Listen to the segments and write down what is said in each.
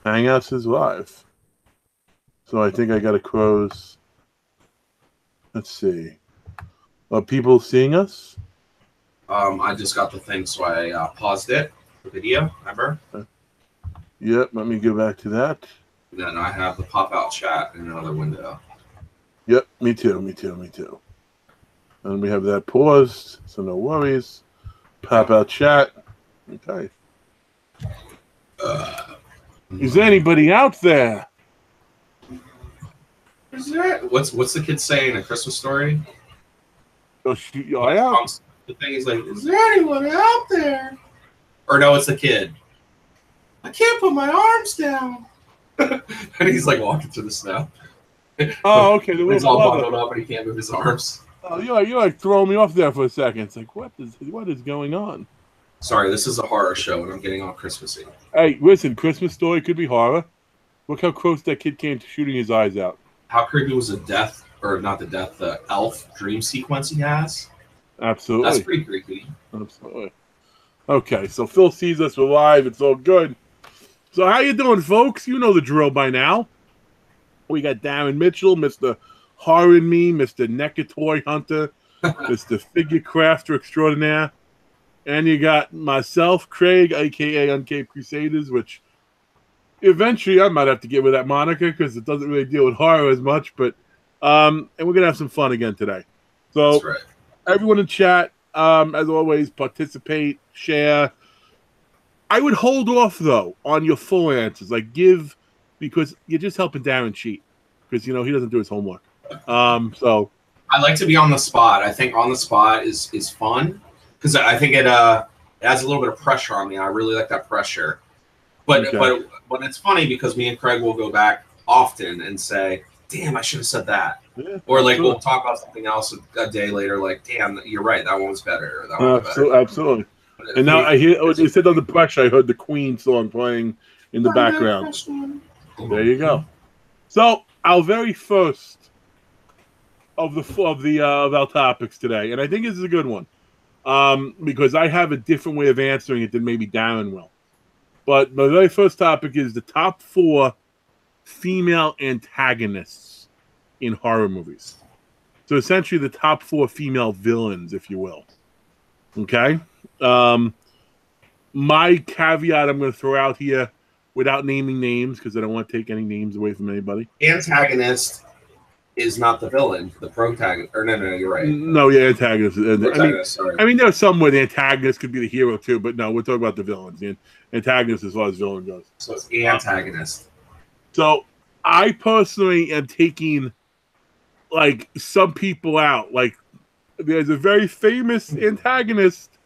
Hangouts is live. So I think I got to close. Let's see. Are people seeing us? I just got the thing, so I paused it, the video, remember? Yep, let me go back to that. And then I have the pop-out chat in another window. Yep, me too. And we have that paused, so no worries. Pop-out chat. Okay. Is anybody out there? Is there? What's the kid saying in A Christmas Story? Oh, shoot your eye out? The thing is like, is there anyone out there? Or no, it's the kid. I can't put my arms down. And he's like walking through the snow. Oh, okay. He's all bundled up and he can't move his arms. Oh, you're like throwing me off there for a second. It's like, what is going on? Sorry, this is a horror show and I'm getting all Christmassy. Hey, listen, Christmas Story could be horror. Look how close that kid came to shooting his eyes out. How creepy was the elf dream sequence he has? Absolutely. That's pretty creepy. Absolutely. Okay, so Phil sees us, we're live, it's all good. So how you doing, folks? You know the drill by now. We got Darren Mitchell, Mr. Horror and Me, Mr. Naked Toy Hunter, Mr. Figure Crafter Extraordinaire. And you got myself, Craig, a.k.a. Uncaped Crusaders, which eventually I might have to get with that moniker because it doesn't really deal with horror as much. But and we're going to have some fun again today. So That's right. Everyone in chat, as always, participate, share. I would hold off, though, on your full answers. Because you're just helping Darren cheat. Because, he doesn't do his homework. So I like to be on the spot. I think on the spot is fun. Because I think it adds a little bit of pressure on me. I really like that pressure. But it's funny because me and Craig will go back often and say, damn, I should have said that. Yeah, or we'll talk about something else a day later, like, damn, you're right, that one was better. Or that one was better. Absolutely. And now I hear, you said on the pressure, I heard the Queen song playing in the background. There you go. So our very first of our topics today, and I think this is a good one, because I have a different way of answering it than maybe Darren will. But my very first topic is the top 4 female antagonists in horror movies. So essentially the top 4 female villains, if you will. Okay? My caveat I'm going to throw out here without naming names because I don't want to take any names away from anybody. Antagonist is not the villain, the protagonist. Or no, you're right. No, yeah, antagonist. Sorry. I mean, there's some where the antagonist could be the hero too, but no, we're talking about the villains. The antagonist as far as villain goes. So it's antagonist. So I personally am taking some people out. Like there's a very famous antagonist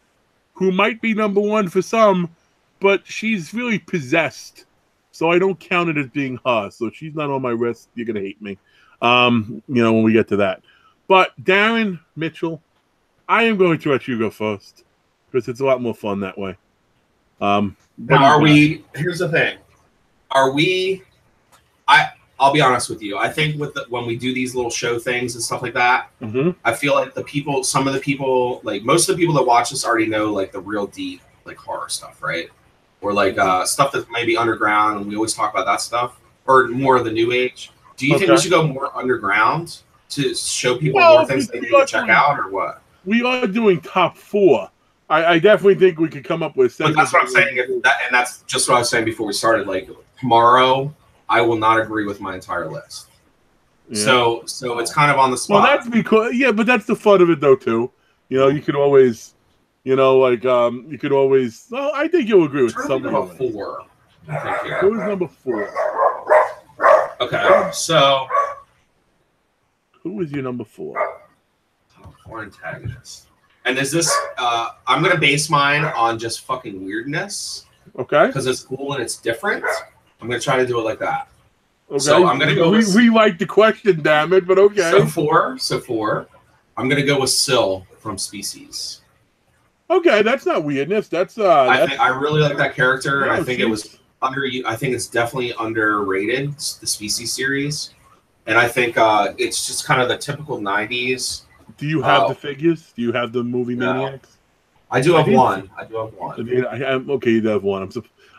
who might be number 1 for some, but she's really possessed. So I don't count it as being her. So she's not on my list. You're gonna hate me. When we get to that. But Darren Mitchell, I am going to let you go first because it's a lot more fun that way. Now, here's the thing. I'll be honest with you. I think when we do these little show things and stuff like that, I feel like some of the people, like most of the people that watch this already know like the real deep, like horror stuff, right? Or like stuff that's maybe underground, and we always talk about that stuff, or more of the new age. Do you think we should go more underground to show people more things they need to check out, or what? We are doing top 4. I definitely think we could come up with. But that's what I'm saying, and that's just what I was saying before we started. Like tomorrow, I will not agree with my entire list. Yeah. So it's kind of on the spot. Well, that's because but that's the fun of it though too. You could always, you could always. Well, I think you'll agree with something. Number 4. Who was number 4? Okay, so who was your number 4? Top 4 antagonists. And is this? I'm gonna base mine on just fucking weirdness. Okay. Because it's cool and it's different. I'm gonna try to do it like that. Okay. So I'm gonna go. We like the question, damn it, but okay. So 4. I'm gonna go with Syl from Species. Okay, that's not weirdness. That's I really like that character, and I think it was I think it's definitely underrated, the Species series, and I think it's just kind of the typical 90s. Do you have the figures? Do you have the movie Maniacs? I do have one. Okay, you do have one.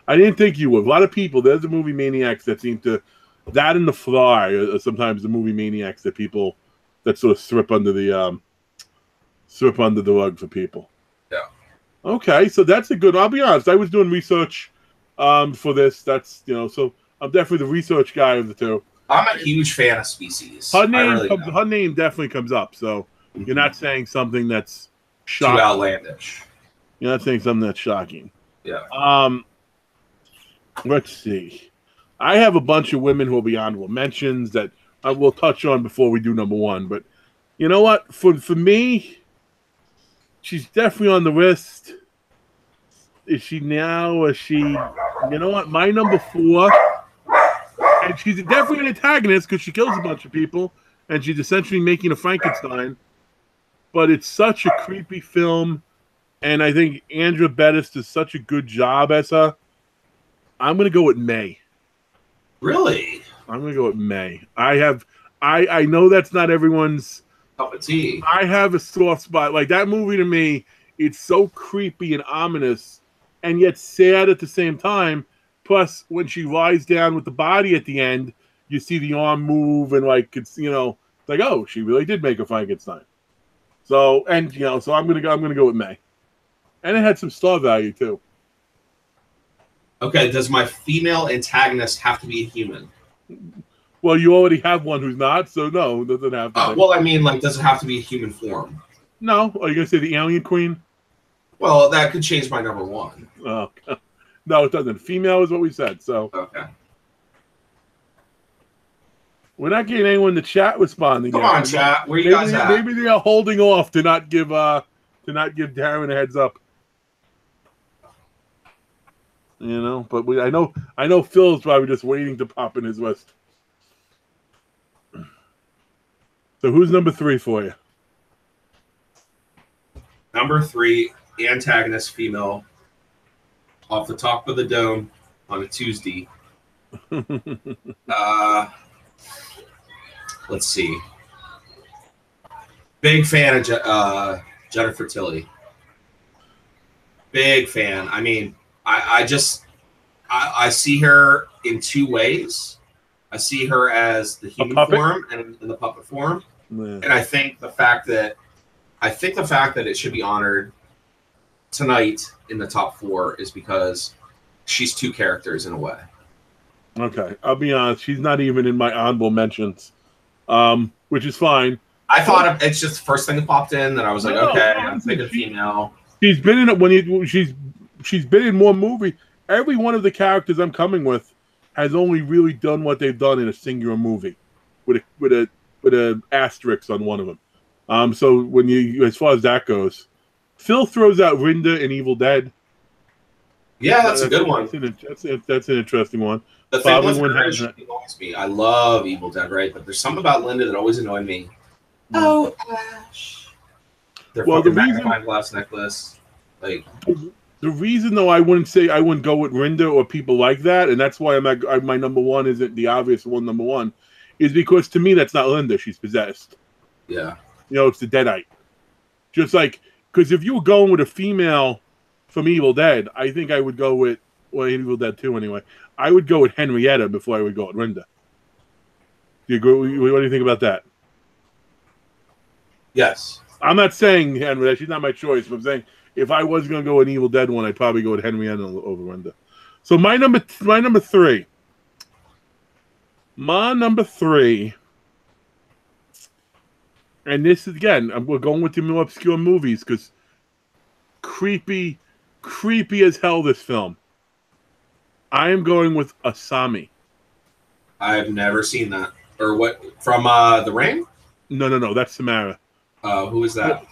I didn't think you would. A lot of people, there's the movie maniacs that seem to, that and The Fly are sometimes the movie maniacs that people that sort of slip under the rug for people. Yeah. Okay, so that's a good. I'll be honest. I was doing research for this. That's so I'm definitely the research guy of the two. I'm a huge fan of Species. Her name definitely comes up. So you're not saying something that's shocking. Too outlandish. You're not saying something that's shocking. Yeah. Let's see. I have a bunch of women who will be honorable mentions that I will touch on before we do number one. But you know what? For me, she's definitely on the list. Is she now? Or is she? You know what? My number 4. And she's definitely an antagonist because she kills a bunch of people, and she's essentially making a Frankenstein. But it's such a creepy film, and I think Andrea Bettis does such a good job as her. I'm going to go with May. Really? I'm going to go with May. I know that's not everyone's cup of tea. I have a soft spot. Like, that movie to me, it's so creepy and ominous, and yet sad at the same time. Plus, when she lies down with the body at the end, you see the arm move, and like it's like, oh, she really did make a Frankenstein. So so I'm gonna go with May, and it had some star value too. Okay, does my female antagonist have to be a human? Well, you already have one who's not, so no, it doesn't have to. Well, I mean, like, does it have to be a human form? No. Are you gonna say the Alien Queen? Well, that could change my number 1. Oh. No, it doesn't. Female is what we said. So okay. We're not getting anyone in the chat responding. Come on, chat. Where you guys at? Maybe they are holding off to not give Darren a heads up. But I know Phil's probably just waiting to pop in his list. So who's number 3 for you? Number 3, antagonist female. Off the top of the dome on a Tuesday. Let's see. Big fan of Jennifer Tilly. Big fan. I mean, I I see her in 2 ways. I see her as the human form and in the puppet form. Yeah. And I think the fact that it should be honored tonight in the top 4 is because she's 2 characters in a way. Okay, I'll be honest. She's not even in my honorable mentions, which is fine. I thought it's just the first thing that popped in that I was like, okay, I'm thinking female. She's been in it she's been in more movies. Every one of the characters I'm coming with has only really done what they've done in a singular movie, with a asterisk on one of them. So when as far as that goes, Phil throws out Rinda in Evil Dead. Yeah, that's a good one. That's an interesting one. The thing with her is she annoys me. I love Evil Dead, right? But there's something about Linda that always annoyed me. Oh, Ash. Their fucking magnifying glass necklace. Like, the reason, though, I wouldn't go with Rinda or people like that, and that's why my number 1 isn't the obvious one. Number 1 is because to me that's not Linda. She's possessed. Yeah. It's the Deadite. Just like, because if you were going with a female from Evil Dead, I think I would go with, well, Evil Dead 2 anyway. I would go with Henrietta before I would go with Rinda. Do you agree? What do you think about that? Yes. I'm not saying Henrietta. She's not my choice, but I'm saying if I was going to go with an Evil Dead one, I'd probably go with Henrietta over Rinda. So my number 3. My number 3. And this is, again, we're going with the more obscure movies because creepy as hell, this film. I am going with Asami. I've never seen that. Or what? From The Ring? No. That's Samara. Who is that?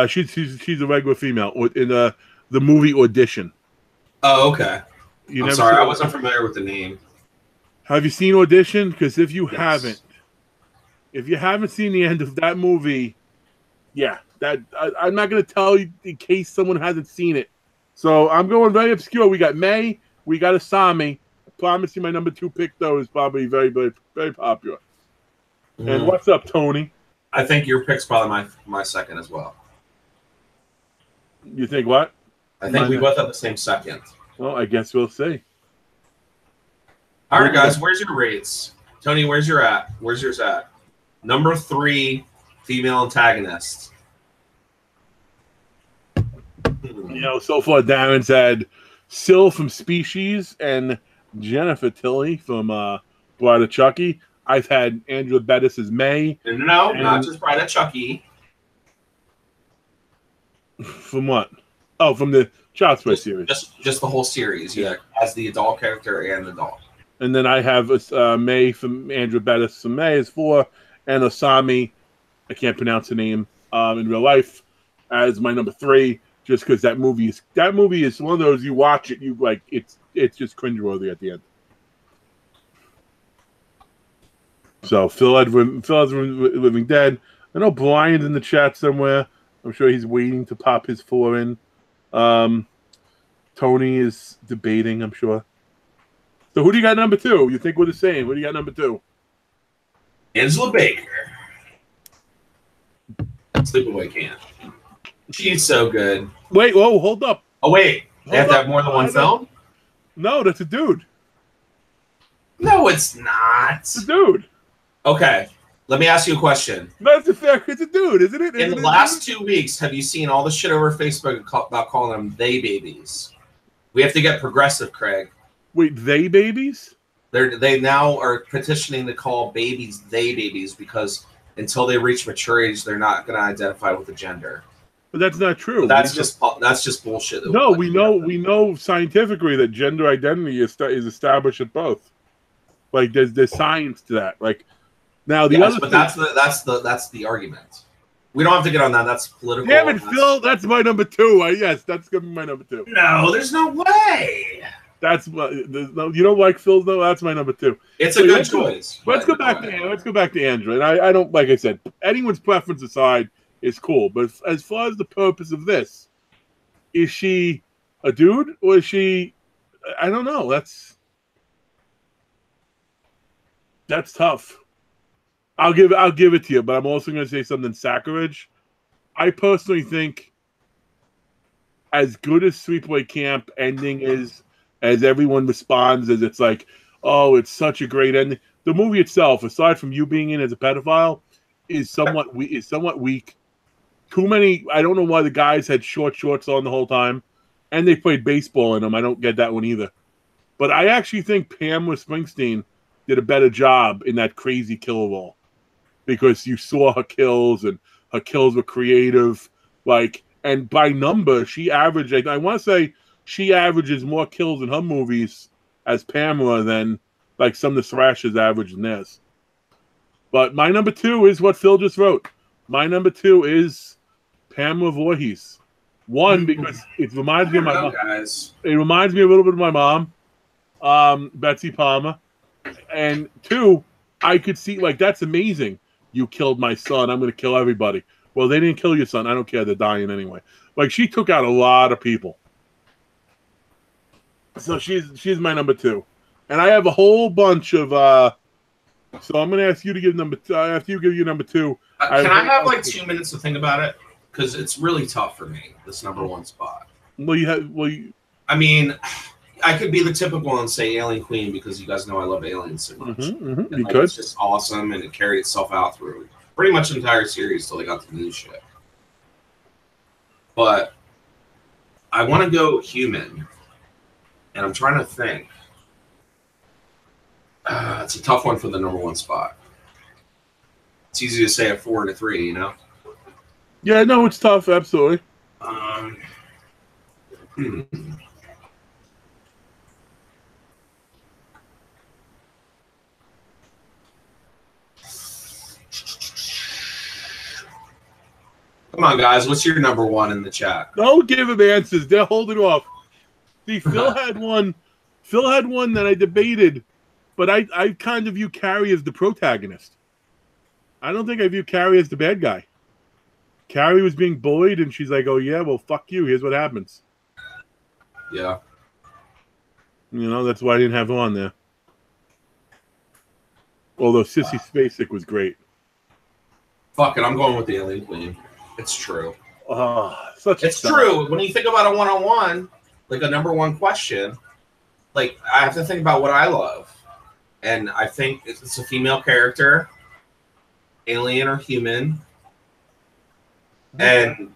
She's a regular female in the movie Audition. Oh, okay. I'm sorry, I wasn't familiar with the name. Have you seen Audition? Because if you haven't seen the end of that movie, yeah, I'm not going to tell you in case someone hasn't seen it. So I'm going very obscure. We got May, we got Asami. I promise you, my number 2 pick though is probably very, very, very popular. Mm-hmm. And what's up, Tony? I think your pick's probably my second as well. You think what? I think we both have the same second. Well, I guess we'll see. All right, guys, where's your rates? Tony, where's yours at? Number 3, Female Antagonists. You know, so far Darren's had Syl from Species and Jennifer Tilly from Bride of Chucky. I've had Angela Bettis as May. No, not just Bride of Chucky. From what? Oh, from the Child's Play series. Just the whole series, yeah. As the adult character and the dog. And then I have May from Angela Bettis from May as 4, and Osami, I can't pronounce the name in real life, as my number 3. Just because that movie is one of those you watch it, you like it's just cringeworthy at the end. So Phil Edwin Living Dead. I know Brian's in the chat somewhere. I'm sure he's waiting to pop his 4 in. Tony is debating, I'm sure. So who do you got number 2? You think we're the same? Who do you got number 2? Angela Baker. Sleepaway Camp. She's so good. Wait, whoa, hold up. Oh, wait. They have to have more than one film? No, that's a dude. No, it's not. It's a dude. Okay. Let me ask you a question. That's a fair. It's a dude, isn't it? In the last 2 weeks, have you seen all the shit over Facebook about calling them they babies? We have to get progressive, Craig. Wait, they babies? They now are petitioning to call babies they babies because until they reach mature age, they're not going to identify with the gender. But that's not true. But that's just bullshit. No, we know scientifically that gender identity is established at both. Like there's science to that. Like now the other. But that's the argument. We don't have to get on that. That's political. Damn it, Phil! That's my number 2. Yes, that's gonna be my number 2. No, there's no way. That's no. You don't like Phil's? No, that's my number 2. It's a good choice. Let's go back to Andrew. And I don't, like I said, anyone's preference aside is cool. But as far as the purpose of this, is she a dude or is she? I don't know. That's tough. I'll give it to you, but I'm also going to say something sacrilege. I personally think, as good as Sleepaway Camp ending is, as everyone responds, as it's like, oh, it's such a great ending. The movie itself, aside from you being in as a pedophile, is somewhat weak. Too many. I don't know why the guys had short shorts on the whole time, and they played baseball in them. I don't get that one either. But I actually think Pamela Springsteen did a better job in that crazy kill role, because you saw her kills and her kills were creative. Like, and by number, she averaged. I want to say she averages more kills in her movies as Pamela than like some of the slashers average in theirs. But my number 2 is what Phil just wrote. My number 2 is Pamela Voorhees. 1, because it reminds me of my mom. It reminds me a little bit of my mom, Betsy Palmer. And 2, I could see, like, that's amazing. You killed my son. I'm going to kill everybody. Well, they didn't kill your son. I don't care. They're dying anyway. Like, she took out a lot of people. So she's my number 2. And I have a whole bunch of so I'm going to ask you to give number 2. After you give your number 2. Can I have like 2 minutes to think about it? Because it's really tough for me, this number 1 spot. I mean, I could be the typical and say Alien Queen because you guys know I love aliens so much. It's just awesome, and it carried itself out through pretty much the entire series till they got to the new shit. But I want to go human, and I'm trying to think. It's a tough one for the number 1 spot. It's easy to say a 4 and a 3, you know? Yeah, no, it's tough, absolutely. Come on, guys. What's your number 1 in the chat? Don't give him answers. They're holding off. See, Phil had one. Phil had one that I debated, but I kind of view Carrie as the protagonist. I don't think I view Carrie as the bad guy. Carrie was being bullied, and she's like, "Oh yeah, well, fuck you. Here's what happens." Yeah. You know, that's why I didn't have her on there. Although Sissy Spacek was great. Fuck it, I'm going with the Alien Queen. It's true. Oh, it's true. When you think about a 1-on-1, like a number one question, like I have to think about what I love, and I think it's a female character, alien or human, and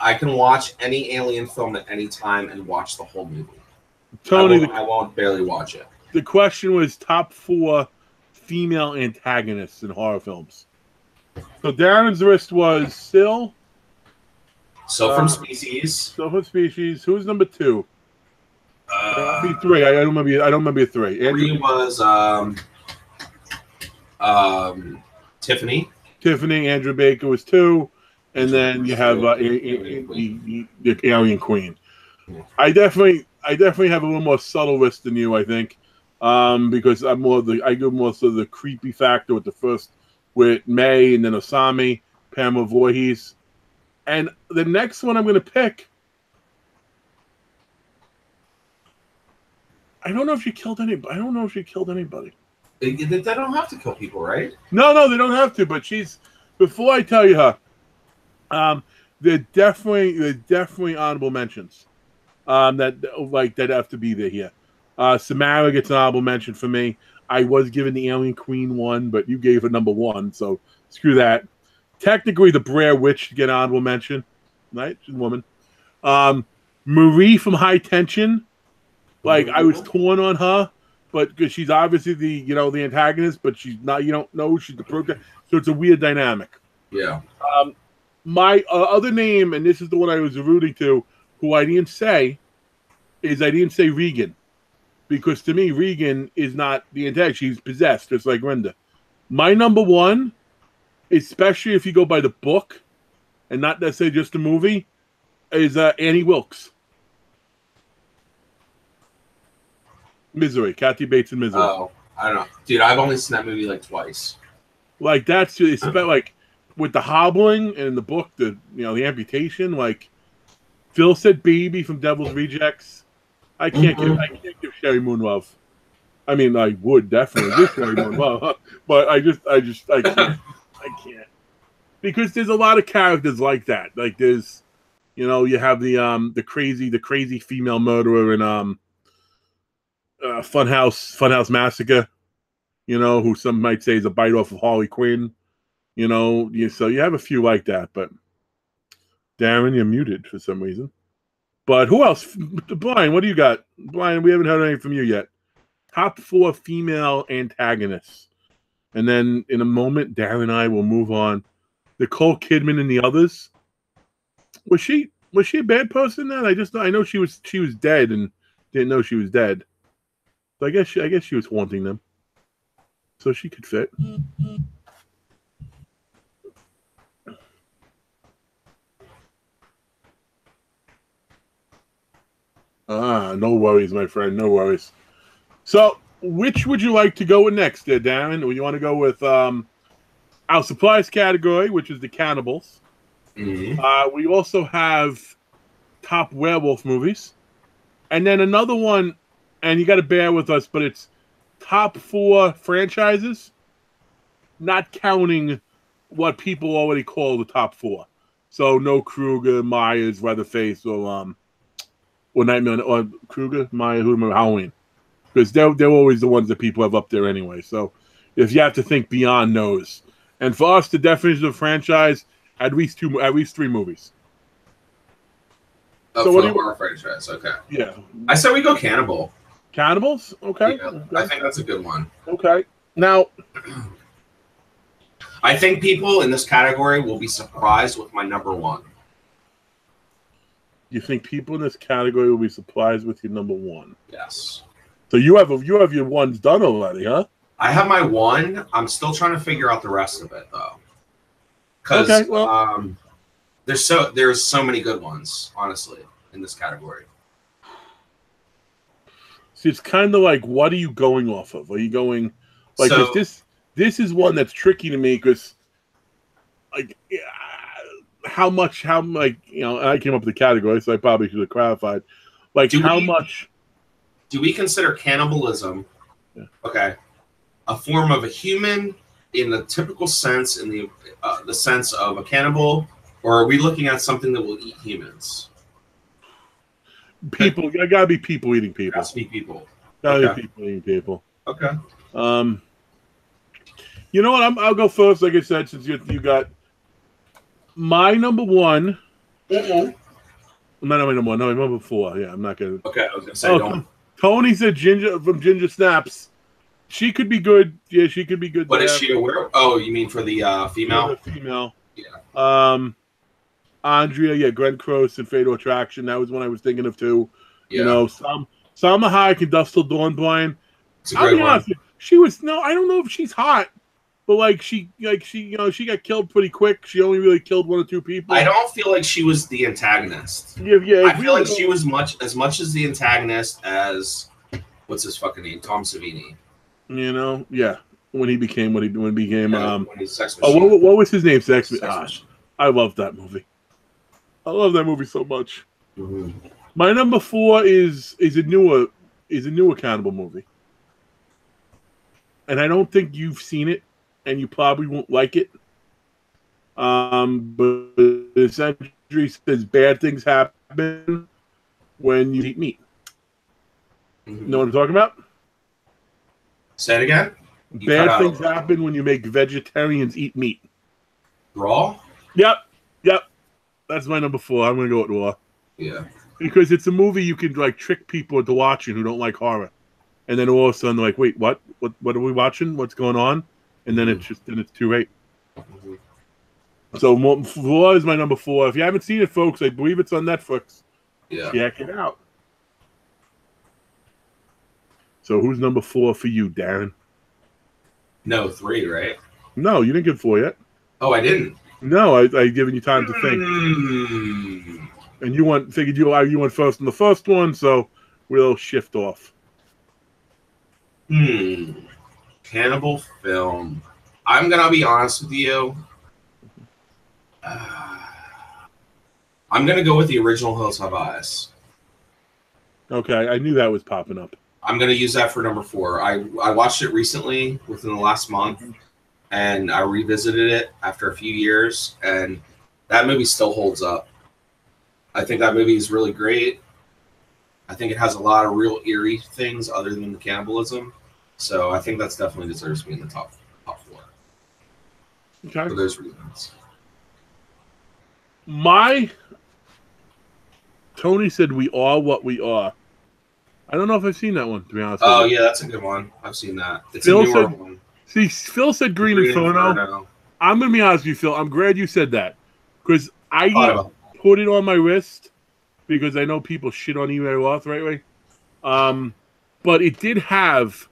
I can watch any alien film at any time and watch the whole movie. Tony, I won't barely watch it. The question was top 4 female antagonists in horror films. So Darren's list was Still. From Species. Still from Species. Who's number 2? 3. I don't remember 3. 3 was Tiffany. Tiffany. Andrew Baker was 2, and then you have the Alien Queen. I definitely have a little more subtle list than you, I think, because I go more so the creepy factor with May, and then Osami, Pamela Voorhees, and the next one I'm going to pick. I don't know if she killed anybody. They don't have to kill people, right? No, they don't have to. But before I tell you her, they're definitely honorable mentions. That have to be there here. Samara gets an honorable mention for me. I was given the Alien Queen one, but you gave her number 1, so screw that. Technically, the Blair Witch to get an honorable mention. Right? She's a woman. Marie from High Tension. Like, I was torn on her, but because she's obviously the antagonist, but she's not. You don't know she's the protagonist, so it's a weird dynamic. Yeah. My other name, and this is the one I was alluding to, who I didn't say Regan, because to me Regan is not the antagonist. She's possessed, just like Linda. My number 1, especially if you go by the book and not necessarily just the movie, is Annie Wilkes. Misery, Kathy Bates in Misery. Oh, I don't know, dude. I've only seen that movie like twice. Like that's it's about like with the hobbling and in the book, the amputation. Like Phil said, baby from Devil's Rejects. I can't give Sherry Moon love. I mean, I would definitely give Sherry Moon love, but I can't. I can't because there's a lot of characters like that. Like there's, you have the crazy female murderer in Funhouse Massacre, who some might say is a bite off of Harley Quinn, so you have a few like that. But Darren, you're muted for some reason. But who else? Brian, what do you got? Brian, we haven't heard anything from you yet. Top 4 female antagonists, and then in a moment, Darren and I will move on. Nicole Kidman and the others. Was she a bad person then? I know she was dead and didn't know she was dead. So I guess she was haunting them. So she could fit. No worries, my friend. No worries. So, which would you like to go with next, there, Darren? Or you want to go with our supplies category, which is the cannibals? Mm-hmm. We also have top werewolf movies, and then another one. And you got to bear with us, but it's top 4 franchises, not counting what people already call the top 4. So no Krueger, Myers, Leatherface, or Nightmare, or Krueger, Myers, Halloween, because they're always the ones that people have up there anyway. So if you have to think beyond those, and for us, the definition of franchise, at least 3 movies. So what do you want? Franchise? Okay. Yeah. I said we go cannibal. Cannibals? Okay. Yeah, I think that's a good one. Okay. Now, I think people in this category will be surprised with my number 1. You think people in this category will be surprised with your number 1? Yes. So you have your ones done already, huh? I have my 1. I'm still trying to figure out the rest of it though, because there's so many good ones, honestly, in this category. See, it's kind of like, what are you going off of? Are you going like this is one that's tricky to me because, like, how I came up with the category, so I probably should have clarified. Like, much do we consider cannibalism? Yeah. Okay, a form of a human in the typical sense, in the sense of a cannibal, or are we looking at something that will eat humans? People, I gotta be people eating people. Gotta be people. Gotta be people eating people. Okay. You know what? I'll go first. Like I said, since you got my number one. Mm-mm. Not my number one. No, my number four. Yeah, I'm not gonna. Okay, I was gonna say. Don't. Tony said Ginger from Ginger Snaps. She could be good. Yeah, she could be good. What is she aware? Oh, you mean for the female? For the female. Yeah. Andrea, yeah, Glenn Close and Fatal Attraction. That was one I was thinking of too. Yeah. You know, Salma Hayek and Dust Till Dawn, Brian. I'll be honest. She was I don't know if she's hot, but she got killed pretty quick. She only really killed one or two people. I don't feel like she was the antagonist. Yeah. I feel like she was as much as the antagonist as what's his fucking name, Tom Savini. You know, yeah. When he became when he became when he's Sex Machine. what was his name? Sex Machine. Machine. I love that movie. I love that movie so much. Mm-hmm. My number four is a newer Cannibal movie, and I don't think you've seen it, and you probably won't like it. But essentially says bad things happen when you eat meat. Mm-hmm. Know what I'm talking about? Say it again. Bad things happen when you make vegetarians eat meat. Raw? Yep. That's my number four. I'm gonna go with Raw. Yeah. Because it's a movie you can trick people into watching who don't like horror, and then all of a sudden they're like, "Wait, what? What are we watching? What's going on?" And then it's too late. Mm-hmm. So Raw is my number four. If you haven't seen it, folks, I believe it's on Netflix. Yeah. Check it out. So who's number four for you, Darren? No, 3, right? No, you didn't get 4 yet. Oh, I didn't. No, I given you time to think. And you figured you went first in the first one, so we'll shift off. Cannibal film. I'm gonna be honest with you. I'm gonna go with the original Hills Have Eyes. Okay, I knew that was popping up. I'm gonna use that for number 4. I watched it recently within the last month, and I revisited it after a few years, and that movie still holds up. I think that movie is really great. I think it has a lot of real eerie things other than the cannibalism. So I think that's definitely deserves to be in the top 4. Okay. For those reasons. Tony said we are what we are. I don't know if I've seen that one, to be honest. Oh, yeah, that's a good one. I've seen that. It's Phil a newer one. See, Phil said Green Inferno. I'm going to be honest with you, Phil. I'm glad you said that. Because I put it on my list because I know people shit on Eli Roth, right? But it did have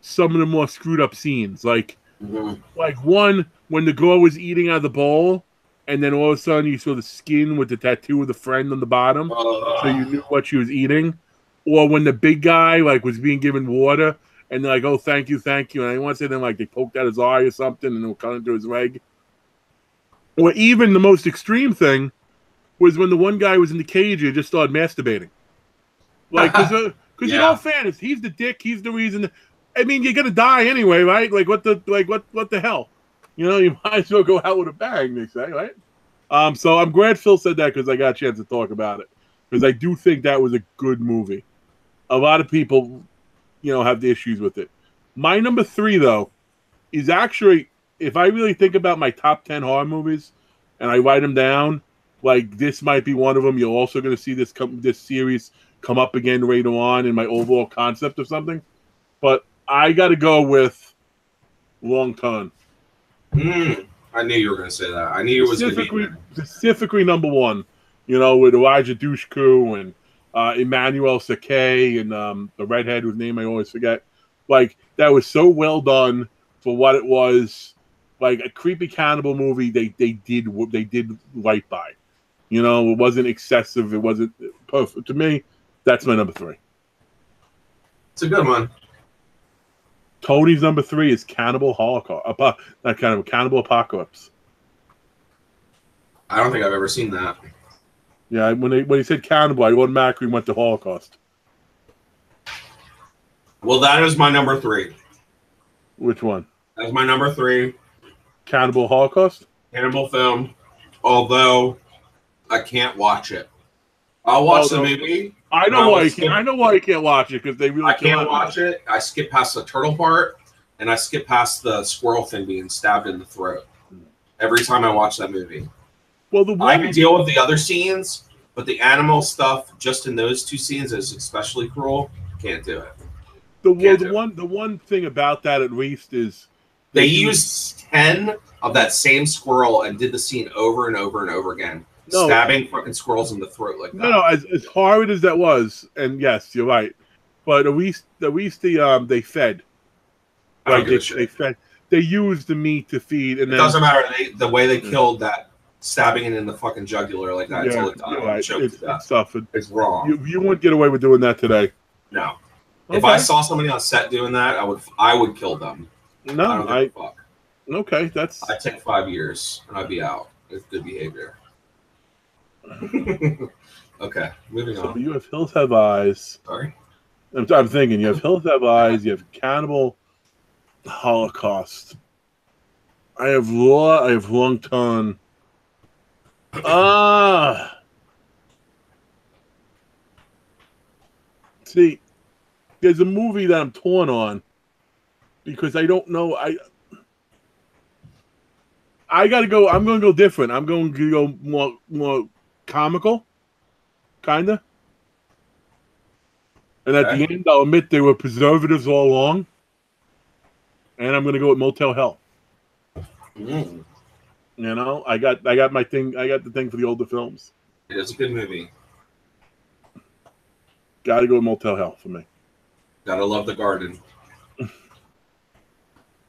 some of the more screwed up scenes. Like one, when the girl was eating out of the bowl, and then all of a sudden you saw the skin with the tattoo of the friend on the bottom, so you knew what she was eating. Or when the big guy was being given water, and they're like, "Oh, thank you," and I want to say then they poked out his eye or something, and they were cut into his leg. Or even the most extreme thing was when the one guy was in the cage and just started masturbating. Because in all fairness, he's the dick. He's the reason. I mean, you're gonna die anyway, right? What the hell? You might as well go out with a bang. They say, right? So I'm glad Phil said that because I got a chance to talk about it because I do think that was a good movie. A lot of people, have the issues with it. My number 3 though is actually, if I really think about my top 10 horror movies and I write them down, this might be one of them. You're also going to see this series come up again later on in my overall concept of something. But I got to go with Long Con. I knew you were going to say that. I knew it was going to be specifically number 1. With Elijah Dushku and Emmanuel Sakay and the redhead whose name I always forget. That was so well done for what it was. A creepy cannibal movie. They did right by. It wasn't excessive. It wasn't perfect. To me, that's my number 3. It's a good one. Tony's number 3 is Cannibal Holocaust. Cannibal Apocalypse. I don't think I've ever seen that. Yeah, when he said cannibal, I automatically went to Holocaust. Well, that is my number 3. Which one? That's my number 3. Cannibal Holocaust? Cannibal film. Although I can't watch it. I'll watch the movie. I know why you can't. I know why you can't watch it because they really. I can't watch it. I skip past the turtle part, and I skip past the squirrel thing being stabbed in the throat. Every time I watch that movie. Well, I can deal with the other scenes, but the animal stuff just in those 2 scenes is especially cruel. Can't do it. The one thing about that at least is they used 10 of that same squirrel and did the scene over and over and over again. Stabbing fucking squirrels in the throat like that. No, as horrid as that was, and yes, you're right. But at least they fed. Like they fed. They used the meat to feed, and it doesn't matter. The way they killed that, stabbing it in the fucking jugular like that until it died. Right. It's tough. It's wrong. You wouldn't get away with doing that today. No. Okay. If I saw somebody on set doing that, I would kill them. No, I don't give a fuck. Okay, that's. I'd take 5 years and I'd be out. It's good behavior. Okay, moving on. You have Hills Have Eyes. Sorry? I'm thinking you have Hills Have Eyes, you have Cannibal Holocaust. I have Law, I have Long Ton. See, there's a movie that I'm torn on because I don't know. I gotta go. I'm going to go different. I'm going to go more comical, kinda. And at the end, I'll admit there were preservatives all along. And I'm going to go with Motel Hell. Mm. You know, I got my thing. I got the thing for the older films. It's a good movie. Got to go with Motel Hell for me. Gotta love the garden.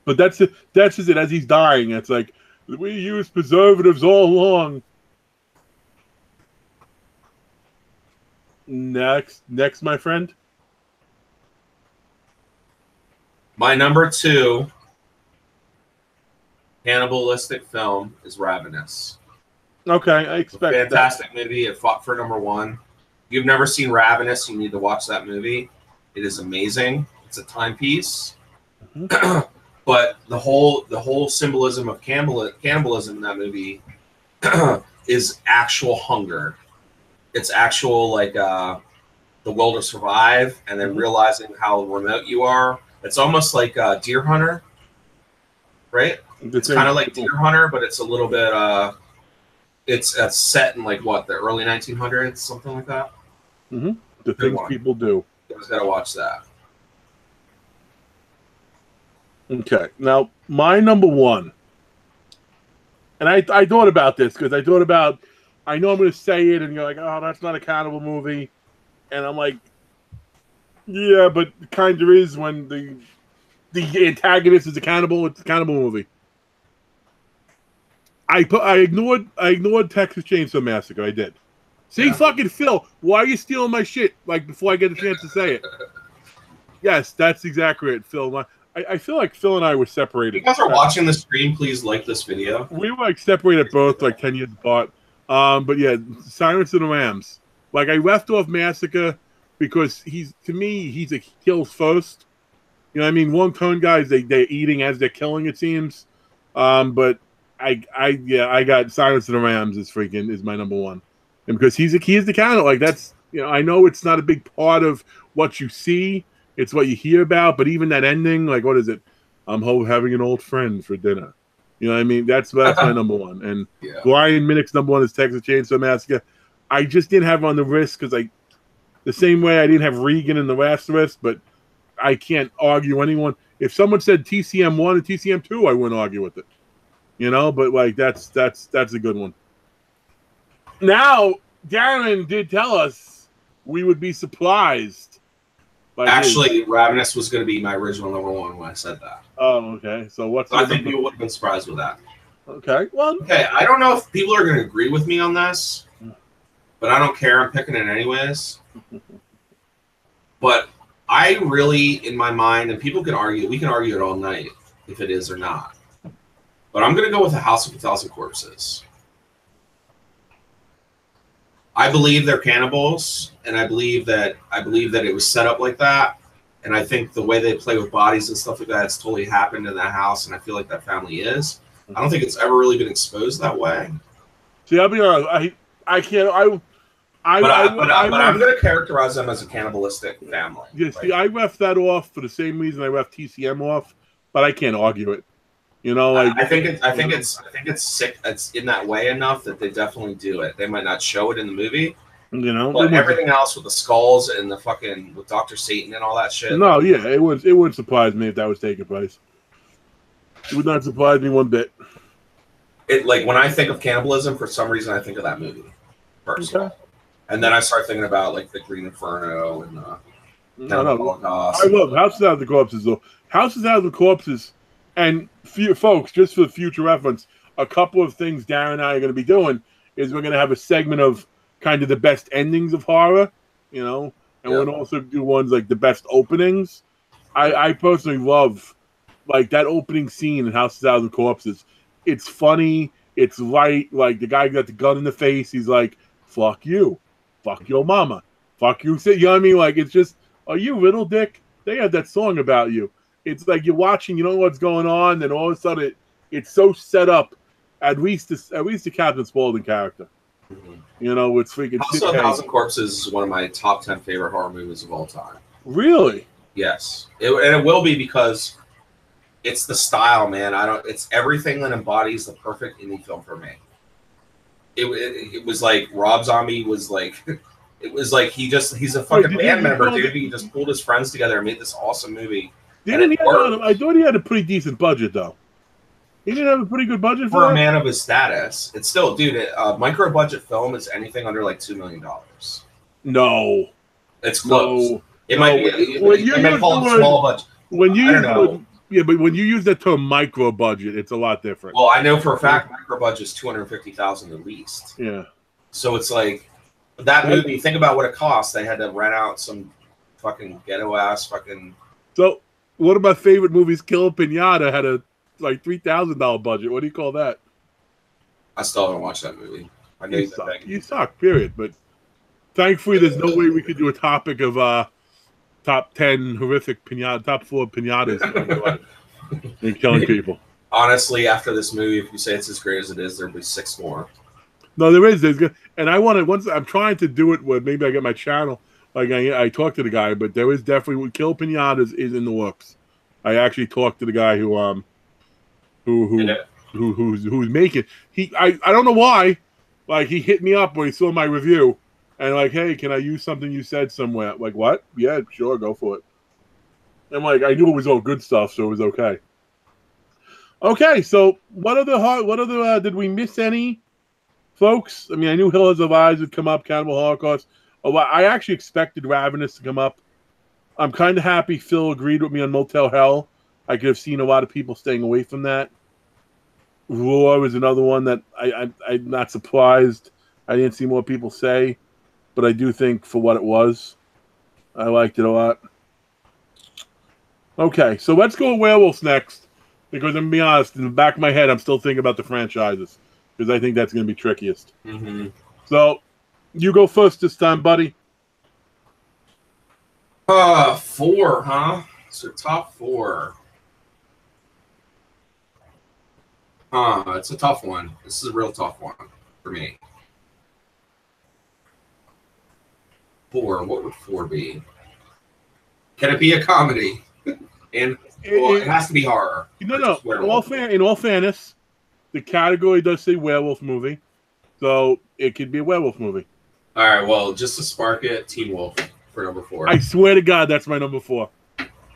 But that's just it. As he's dying, it's like we used preservatives all along. Next, my friend. My number 2 cannibalistic film is Ravenous. Okay, I expect fantastic movie. It fought for number 1. If you've never seen Ravenous, you need to watch that movie. It is amazing. It's a timepiece. Mm-hmm. But the whole symbolism of cannibalism in that movie is actual hunger. It's actual like the will to survive, and then realizing how remote you are. It's almost like Deer Hunter, right? It's kind of like Deer Hunter, but it's a little bit. It's set in like what, the early 1900s, something like that. Mm-hmm. The things people do. You guys gotta watch that. Okay, now my number 1, and I thought about this because I know I'm going to say it, and you're like, oh, that's not a cannibal movie, and I'm like, yeah, but it kind of is when the antagonist is a cannibal. It's a cannibal movie. I ignored Texas Chainsaw Massacre. I did. See, fucking Phil, why are you stealing my shit? Like before I get a chance to say it. Yes, that's exactly it, Phil. I feel like Phil and I were separated. If you guys are watching the stream, please like this video. We were like separated both like 10 years apart. But yeah, Silence of the Lambs. Like I left off Massacre because he kills first. You know what I mean? One-tone guys, they're eating as they're killing, it seems. But I got Silence of the Lambs is my number 1. And because he is the counter. Like that's, you know, I know it's not a big part of what you see. It's what you hear about, but even that ending, like, what is it? I'm having an old friend for dinner. You know what I mean? That's my number 1. And Brian Minnick's number 1 is Texas Chainsaw Massacre. I just didn't have on the list because the same way I didn't have Regan in the last list, but I can't argue anyone. If someone said TCM 1 and TCM 2, I wouldn't argue with it. You know, but like that's a good one. Now, Darren did tell us we would be surprised. Actually, Ravenous was going to be my original number 1 when I said that. Oh, okay. So I think people would have been surprised with that. Okay. Well. Okay. I don't know if people are going to agree with me on this, but I don't care. I'm picking it anyways. But I really, in my mind, and people can argue. We can argue it all night if it is or not. But I'm going to go with The House of a Thousand Corpses. I believe they're cannibals, and I believe that it was set up like that. And I think the way they play with bodies and stuff like that, it's totally happened in that house, and I feel like that family is. I don't think it's ever really been exposed that way. See, I'll be honest. I can't. I'm going to characterize them as a cannibalistic family. Yeah, see, I ref that off for the same reason I ref TCM off, but I can't argue it. You know, like I think it's sick. It's in that way enough that they definitely do it. They might not show it in the movie, you know, but everything else with the skulls and the fucking with Dr. Satan and all that shit. No, yeah, it wouldn't surprise me if that was taking place. It would not surprise me one bit. It like when I think of cannibalism, for some reason I think of that movie first. Okay. And then I start thinking about like the Green Inferno and Holocaust. I love Houses Out of the Corpses though. Houses Out of the Corpses, and folks, just for future reference, a couple of things Darren and I are going to be doing is we're going to have a segment of kind of the best endings of horror, you know, and we'll also do ones like the best openings. I personally love like that opening scene in Houses Out of the Corpses. It's funny. It's light. Like the guy got the gun in the face. He's like, "Fuck you, fuck your mama, fuck you." You know what I mean? Like it's just, are you little dick? They had that song about you. It's like you're watching, you don't know what's going on, and all of a sudden it's so set up. At least the Captain Spaulding character. Mm-hmm. You know, it's freaking. Also, House of Corpses is one of my top 10 favorite horror movies of all time. Really? Yes, and it will be because it's the style, man. It's everything that embodies the perfect indie film for me. It was like Rob Zombie was like, it was like he's a fucking band member, dude. He just pulled his friends together and made this awesome movie. I thought he had a pretty decent budget though. He didn't have a pretty good budget for a man of his status. It's still, dude. Micro budget film is anything under like $2 million. No, it's close. No. It might be. It may call it small budget. But when you use that term micro budget, it's a lot different. Well, I know for a fact micro budget is $250,000 at least. Yeah. So it's like that movie. Think about what it cost. They had to rent out some fucking ghetto ass fucking. So one of my favorite movies, Kill a Pinata, had a like $3,000 budget. What do you call that? I still haven't watched that movie. I know you suck. Period. But thankfully, there's no way we could do a topic of top 10 horrific pinata, top 4 pinatas and killing people. Honestly, after this movie, if you say it's as great as it is, there'll be 6 more. No, there is. There's good, and I want to. Once I'm trying to do it where maybe I get my channel. Like I talked to the guy, but there is definitely Kill Pinatas is in the works. I actually talked to the guy who's making. I don't know why. Like he hit me up when he saw my review. And like, hey, can I use something you said somewhere? Like, what? Yeah, sure, go for it. And like, I knew it was all good stuff, so it was okay. Okay, so what other did we miss any, folks? I mean, I knew Hills of Eyes would come up, Cannibal Holocaust. Oh, I actually expected Ravenous to come up. I'm kind of happy Phil agreed with me on Motel Hell. I could have seen a lot of people staying away from that. Roar was another one that I'm not surprised I didn't see more people say. But I do think for what it was, I liked it a lot. Okay, so let's go with Werewolves next. Because I'm going to be honest, in the back of my head, I'm still thinking about the franchises. Because I think that's going to be trickiest. Mm-hmm. So, you go first this time, buddy. 4, huh? So top 4. It's a tough one. This is a real tough one for me. 4. What would 4 be? Can it be a comedy? And it has to be horror. No. In all fairness, the category does say werewolf movie, so it could be a werewolf movie. All right. Well, just to spark it, Teen Wolf for number 4. I swear to God, that's my number 4.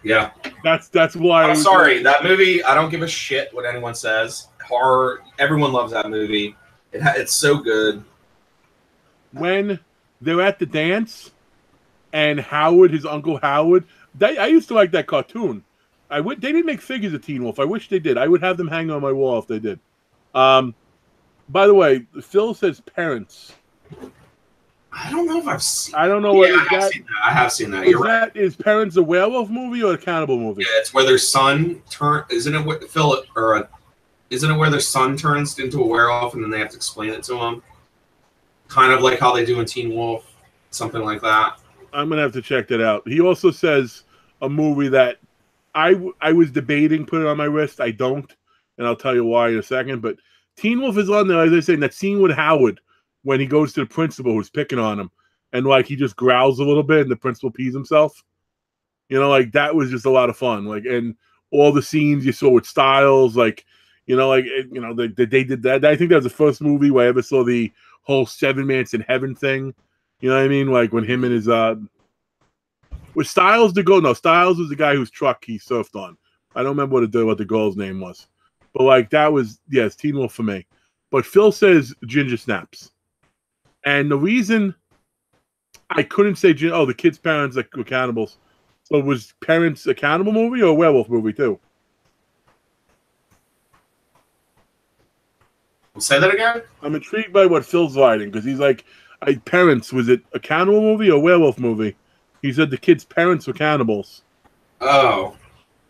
Yeah. That's why. I'm sorry. That movie. I don't give a shit what anyone says. Horror. Everyone loves that movie. It's so good. When they're at the dance, and Howard, his Uncle Howard. I used to like that cartoon. They didn't make figures of Teen Wolf. I wish they did. I would have them hang on my wall if they did. By the way, Phil says Parents. I don't know if I've seen. I don't know what I have seen that. You're right. Is Parents a werewolf movie or a cannibal movie? Yeah, it's where their son isn't it where their son turns into a werewolf and then they have to explain it to him? Kind of like how they do in Teen Wolf, something like that. I'm gonna have to check that out. He also says a movie that I was debating put it on my list. I don't, and I'll tell you why in a second. But Teen Wolf is on there. As I say, that scene with Howard when he goes to the principal who's picking on him. and like he just growls a little bit, and the principal pees himself. You know, like that was just a lot of fun. Like, and all the scenes you saw with Styles, like, you know, like, you know, they did that. I think that was the first movie where I ever saw the whole 7 minutes in heaven thing. You know what I mean? Like when him and his was Styles the goal? No, Styles was the guy whose truck he surfed on. I don't remember what the girl's name was, but like that was it's Teen Wolf for me. But Phil says Ginger Snaps, and the reason I couldn't say the kid's parents were cannibals. So was Parents a cannibal movie or a werewolf movie too? Say that again? I'm intrigued by what Phil's writing because he's like, Parents, was it a cannibal movie or a werewolf movie? He said the kid's parents were cannibals. Oh,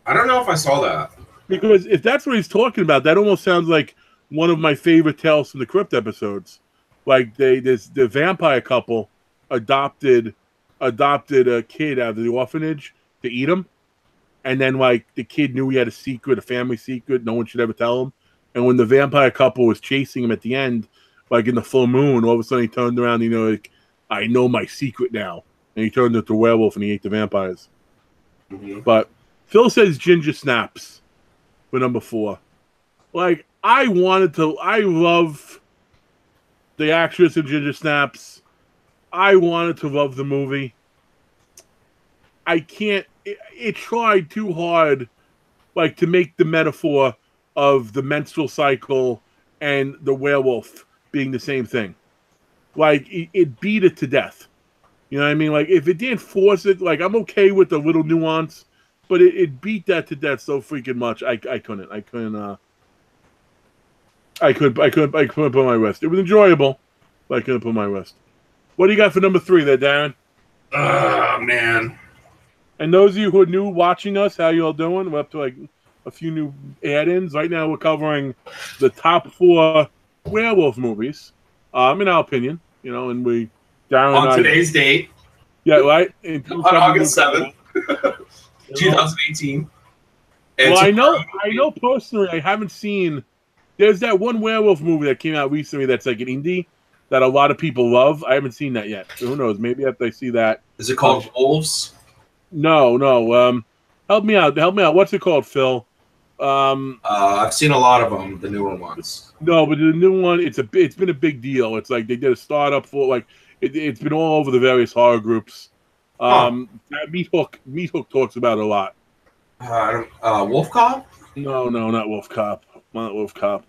I don't know if I saw that. Because if that's what he's talking about, that almost sounds like one of my favorite Tales from the Crypt episodes. Like the vampire couple adopted a kid out of the orphanage to eat him, and then like the kid knew he had a family secret no one should ever tell him. And when the vampire couple was chasing him at the end, like in the full moon, all of a sudden he turned around, like, I know my secret now, and he turned into a werewolf and he ate the vampires. Mm-hmm. But Phil says Ginger Snaps for number 4. Like I love the actress in Ginger Snaps. I wanted to love the movie. I can't. It tried too hard, like to make the metaphor of the menstrual cycle and the werewolf being the same thing. Like it beat it to death. You know what I mean? Like if it didn't force it, like I'm okay with the little nuance, but it beat that to death so freaking much. I couldn't put my wrist. It was enjoyable, but I couldn't put my wrist. What do you got for number 3 there, Darren? Oh, man. And those of you who are new watching us, how you all doing? We're up to like a few new add-ins. Right now we're covering the top 4 werewolf movies, in our opinion. You know, and Darren on today's date. Yeah, right? On August 7th, 2018. Well, I know personally I haven't seen... There's that one werewolf movie that came out recently that's like an indie that a lot of people love. I haven't seen that yet. So who knows? Maybe after I see that. Is it called Wolves? No. Help me out. What's it called, Phil? I've seen a lot of them, the newer ones. No, but the new one, it's been a big deal. It's like they did a startup for like it's been all over the various horror groups. Meat Hook talks about it a lot. Wolf Cop? No, not Wolf Cop. Not Wolf Cop.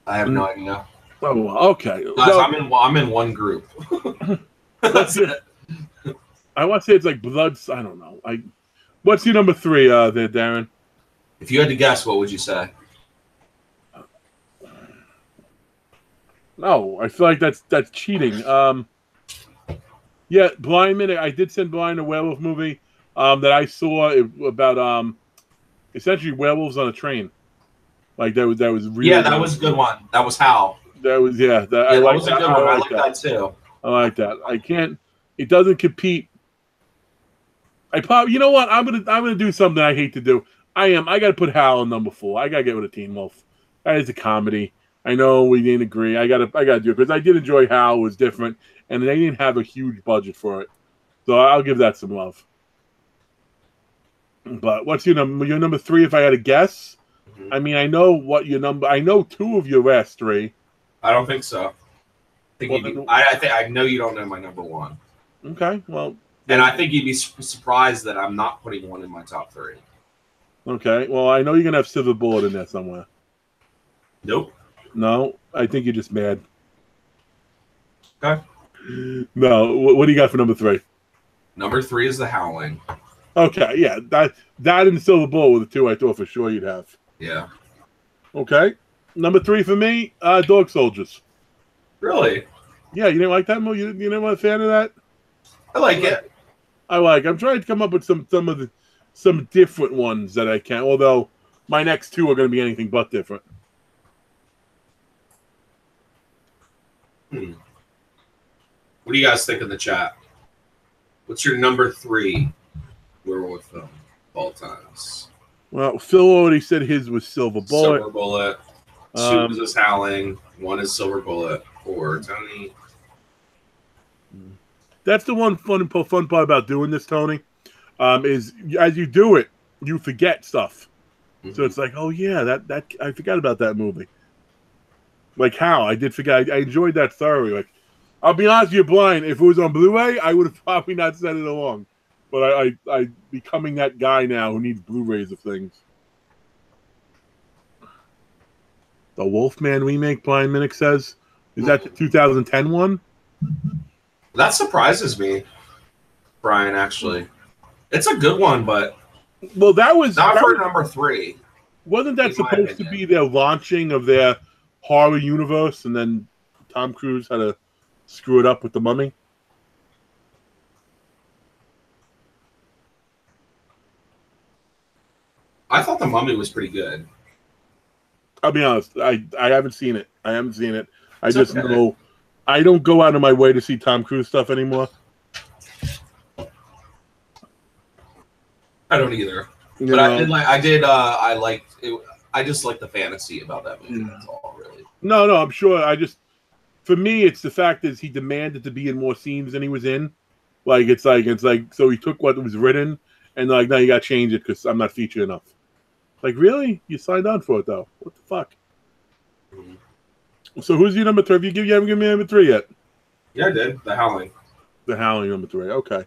I have no idea. Oh, okay. Guys, I'm in one group. That's it. I want to say it's like Bloods. I don't know. What's your number 3 there, Darren? If you had to guess, what would you say? No, I feel like that's cheating. Yeah, Blind Minute. I did send Blind a werewolf movie that I saw about essentially werewolves on a train. Like that was really that was a good one. That was Hal. That was that was a good one. I like that too. I like that. I can't. It doesn't compete. You know what? I'm gonna do something I hate to do. I got to put Hal in number 4. I got to get with a Teen Wolf. That is a comedy. I know we didn't agree. I got to do it because I did enjoy Hal. It was different, and they didn't have a huge budget for it, so I'll give that some love. But what's your number? Your number 3, if I had to guess. Mm-hmm. I mean, I know what your number. I know 2 of your last 3. I don't think so. I know you don't know my number 1. Okay, well, and I think you'd be surprised that I'm not putting one in my top 3. Okay, well, I know you're gonna have Silver Bullet in there somewhere. Nope. No, I think you're just mad. Okay. No, what do you got for number 3? Number 3 is The Howling. Okay, yeah, that and Silver Bullet were the 2 I thought for sure you'd have. Yeah. Okay, number 3 for me, Dog Soldiers. Really? Yeah, you didn't like that movie? You didn't want a fan of that? I like it. I'm trying to come up with some different ones that I can. Although my next 2 are going to be anything but different. What do you guys think in the chat? What's your number 3 werewolf film of all times? Well, Phil already said his was Silver Bullet. Silver Bullet. 2 is Howling. 1 is Silver Bullet. 4, Tony. That's the one fun part about doing this, Tony. Is as you do it, you forget stuff. Mm-hmm. So it's like, oh yeah, that I forgot about that movie. Like how I did forget. I enjoyed that thoroughly. Like, I'll be honest with you, Blind. If it was on Blu-ray, I would have probably not sent it along. But I becoming that guy now who needs Blu-rays of things. The Wolfman remake, Blind Minnick says, is that the 2010 one? That surprises me, Brian. Actually, it's a good one, but that was number 3. Wasn't that supposed to be their launching of their horror universe, and then Tom Cruise had to screw it up with The Mummy? I thought The Mummy was pretty good. I'll be honest. I haven't seen it. I just know I don't go out of my way to see Tom Cruise stuff anymore. I don't either. But I liked it. I just like the fantasy about that movie. That's all, really. No, I'm sure. For me, it's the fact that he demanded to be in more scenes than he was in. It's like so he took what was written and like, now you got to change it because I'm not featured enough. Like, really? You signed on for it though? What the fuck? So who's your number 3? You haven't given me number 3 yet. Yeah, I did. The Howling. The Howling, number 3. Okay.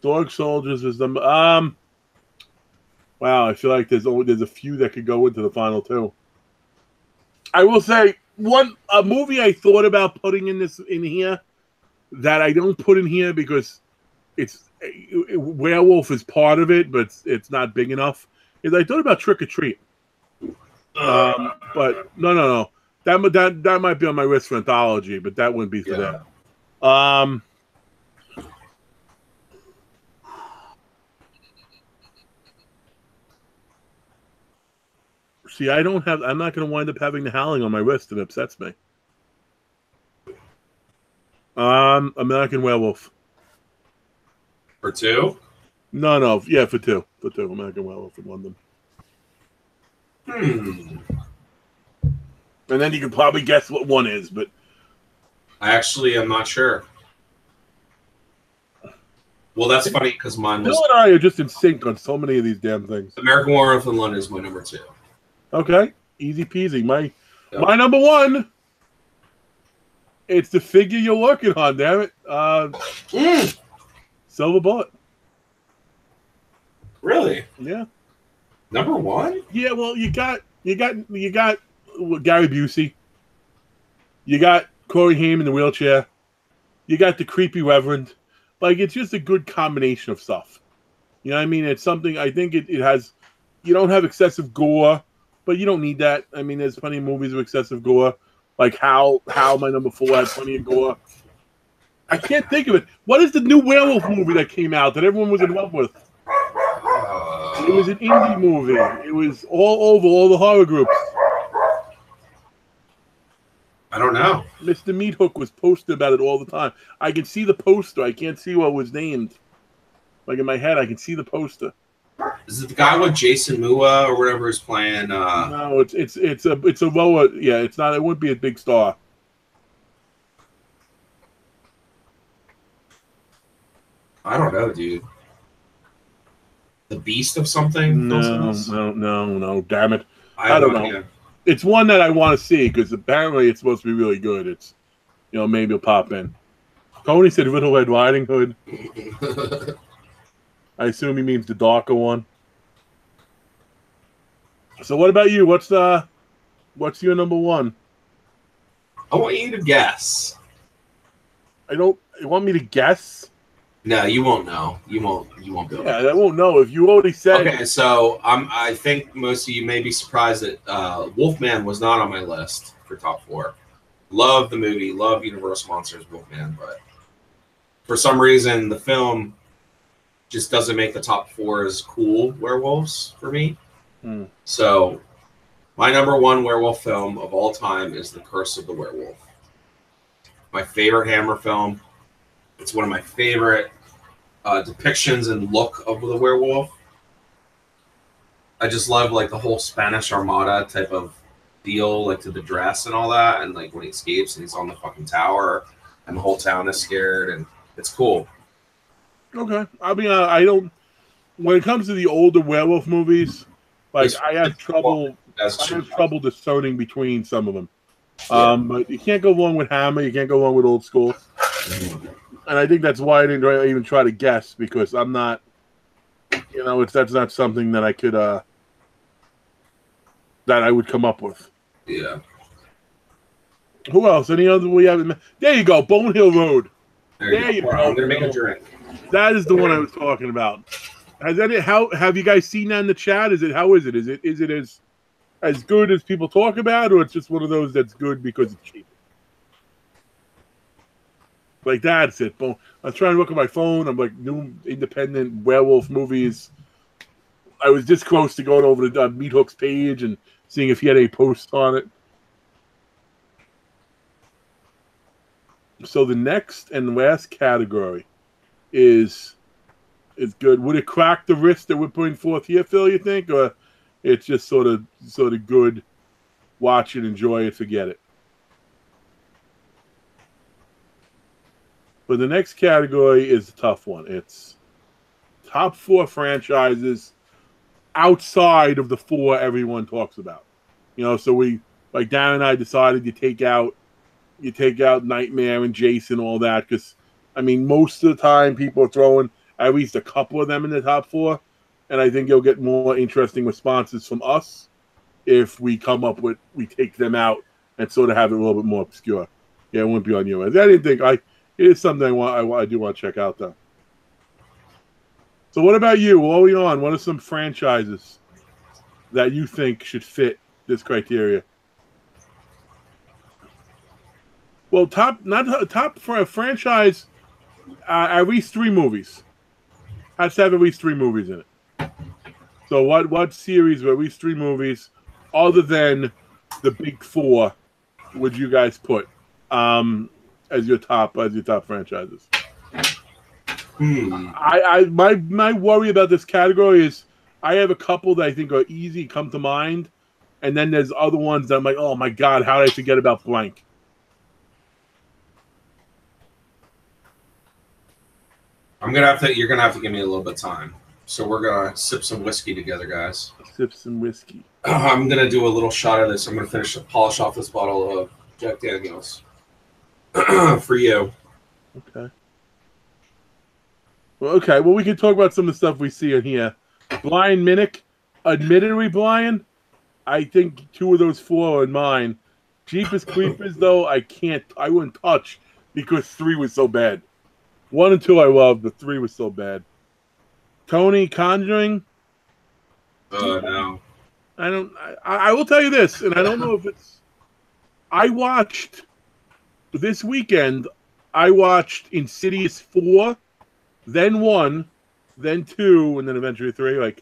Dog Soldiers is number. Wow, I feel like there's a few that could go into the final 2. I will say a movie I thought about putting in here that I don't put in here because Werewolf is part of it, but it's not big enough. Is I thought about Trick or Treat. But no. That might be on my list for anthology, but that wouldn't be for that. See, I'm not going to wind up having The Howling on my list. It upsets me. American Werewolf. For 2? No. Yeah, for 2. For 2. American Werewolf in London. And then you can probably guess what 1 is, but I actually am not sure. Well, that's funny because mine was. Bill and I are just in sync on so many of these damn things. American Werewolf in London is my number 2. Okay, easy peasy. My number 1. It's the figure you're working on, damn it. Silver Bullet. Really? Yeah. Number 1? Yeah. Well, you got Gary Busey. You got Corey Haim in the wheelchair. You got the creepy Reverend. Like, it's just a good combination of stuff. You know what I mean? It's something, I think it has, you don't have excessive gore, but you don't need that. I mean, there's plenty of movies with excessive gore. Like how my number 4 had plenty of gore. I can't think of it. What is the new werewolf movie that came out that everyone was in love with? It was an indie movie. It was all over all the horror groups. I don't know. Mr. Meat Hook was posted about it all the time. I can see the poster. I can't see what was named. Like in my head, I can see the poster. Is it the guy with Jason Mua or whatever is playing? No, it's a lower. Yeah, it's not. It wouldn't be a big star. I don't know, dude. The Beast of something? No. Damn it! I don't know. Idea. It's one that I want to see because apparently it's supposed to be really good. It's, maybe it'll pop in. Tony said Little Red Riding Hood. I assume he means the darker one. So what about you? What's your number 1? I want you to guess. You want me to guess? No, you won't know. You won't be able to. Yeah, I won't know if you already said. Okay, so I think most of you may be surprised that Wolfman was not on my list for top 4. Love the movie, love Universal Monsters Wolfman, but for some reason the film just doesn't make the top 4 as cool werewolves for me. So my number 1 werewolf film of all time is The Curse of the Werewolf. My favorite Hammer film. It's one of my favorite depictions and look of the werewolf. I just love like the whole Spanish Armada type of deal, like to the dress and all that, and like when he escapes and he's on the fucking tower. and the whole town is scared, and it's cool. Okay. I mean, I don't. When it comes to the older werewolf movies, like I have trouble discerning between some of them. But you can't go wrong with Hammer. You can't go wrong with old school. And I think that's why I didn't even try to guess, because I'm not, that's not something that I could, that I would come up with. Yeah. Who else? Any other we haven't? There you go. Bone Hill Road. There you go. I'm gonna make a drink. That is the one I was talking about. How have you guys seen that in the chat? How is it? Is it as good as people talk about, or it's just one of those that's good because it's cheap? Like, that's it. I was trying to look at my phone. I'm like, new independent werewolf movies. I was this close to going over to Meat Hook's page and seeing if he had any posts on it. So the next and last category is good. Would it crack the risk that we're putting forth here, Phil, you think? Or it's just sort of good, watch it, enjoy it, forget it? But the next category is a tough one. It's top 4 franchises outside of the 4 everyone talks about. So we, like Dan and I decided you take out Nightmare and Jason, all that, because, I mean, most of the time people are throwing at least a couple of them in the top 4, and I think you'll get more interesting responses from us if we take them out and sort of have it a little bit more obscure. Yeah, it wouldn't be on your end. It is something I do want to check out, though. So what about you? What are we on? What are some franchises that you think should fit this criteria? Well, top for a franchise, at least 3 movies. Has to have at least 3 movies in it. So what series with at least 3 movies, other than the big 4, would you guys put as your top franchises? My worry about this category is I have a couple that I think are easy come to mind, and then there's other ones that I'm like, oh my god, how did I forget about blank? You're gonna have to give me a little bit of time. So we're gonna sip some whiskey together, guys. Sip some whiskey. I'm gonna do a little shot of this. I'm gonna polish off this bottle of Jack Daniels for you. Okay. Well, we can talk about some of the stuff we see in here. Blind Minnick. Admittedly, Brian, I think 2 of those 4 are in mine. Jeepers Creepers, though, I wouldn't touch because 3 was so bad. 1 and 2 I loved, but 3 was so bad. Tony, Conjuring. No. I will tell you this, and I don't know if it's. I watched this weekend. I watched Insidious 4, then 1, then 2, and then eventually 3.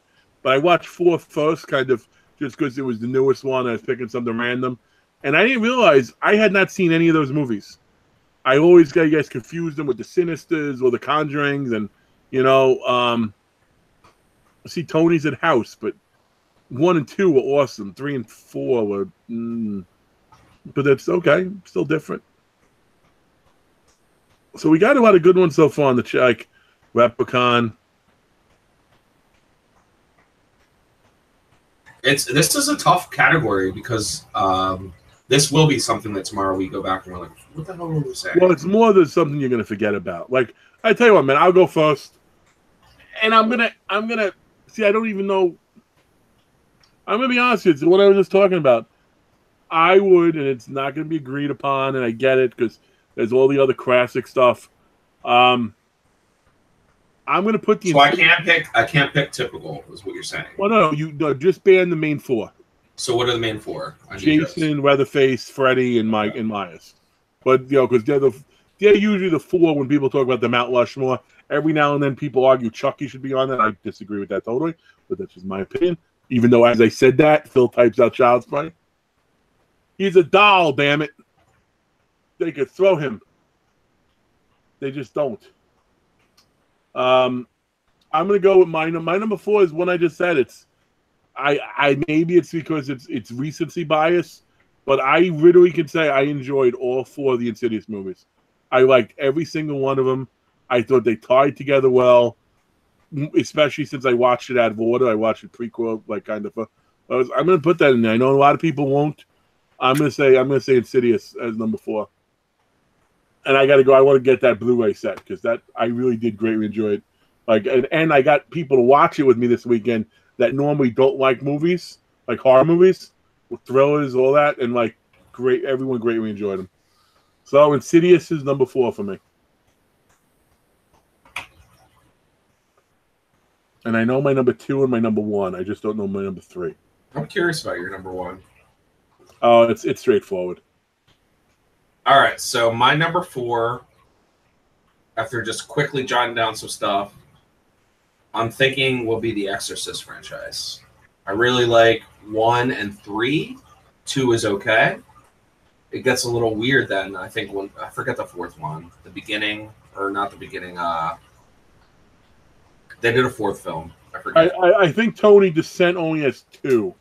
But I watched 4 first, kind of just because it was the newest one. I was picking something random, and I didn't realize I had not seen any of those movies. I always got you guys confused them with the Sinisters or the Conjurings, and see Tony's at House, but 1 and 2 were awesome. 3 and 4 were, but that's okay. Still different. So we got a lot of good ones so far on the check. Replicon. This is a tough category because this will be something that tomorrow we go back and we're like, what the hell were we saying? Well, it's more than something you're gonna forget about. Like, I tell you what, man, I'll go first, and I'm gonna see. I don't even know. I'm gonna be honest with you. What I was just talking about, I would, and it's not gonna be agreed upon, and I get it because there's all the other classic stuff. I'm gonna put the. So I can't pick typical. Is what you're saying? Well, no, just ban the main 4. So what are the main 4? Jason, Leatherface, Freddy, and Mike and Myers. But because they're usually the 4 when people talk about the Mount Rushmore. Every now and then people argue Chucky should be on that. I disagree with that totally, but that's just my opinion. Even though, as I said that, Phil types out Child's Play. He's a doll, damn it. They could throw him. They just don't. I'm gonna go with my number 4 is one I just said. I maybe it's because it's recency bias, but I literally can say I enjoyed all 4 of the Insidious movies. I liked every single one of them. I thought they tied together well, especially since I watched it out of order. I watched it prequel, like kind of. I'm going to put that in there. I know a lot of people won't. I'm going to say Insidious as number 4. And I got to go. I want to get that Blu-ray set because that I really did greatly enjoy it. Like, and I got people to watch it with me this weekend that normally don't like movies, like horror movies, with thrillers, all that, and like everyone greatly enjoyed them. So Insidious is number 4 for me. And I know my number 2 and my number 1. I just don't know my number 3. I'm curious about your number 1. Oh, it's straightforward. All right, so my number 4, after just quickly jotting down some stuff, I'm thinking will be the Exorcist franchise. I really like 1 and 3. 2 is okay. It gets a little weird then. I think when I forget the 4th one, the beginning or not the beginning. They did a 4th film. I forget. I think Tony Descent only has 2,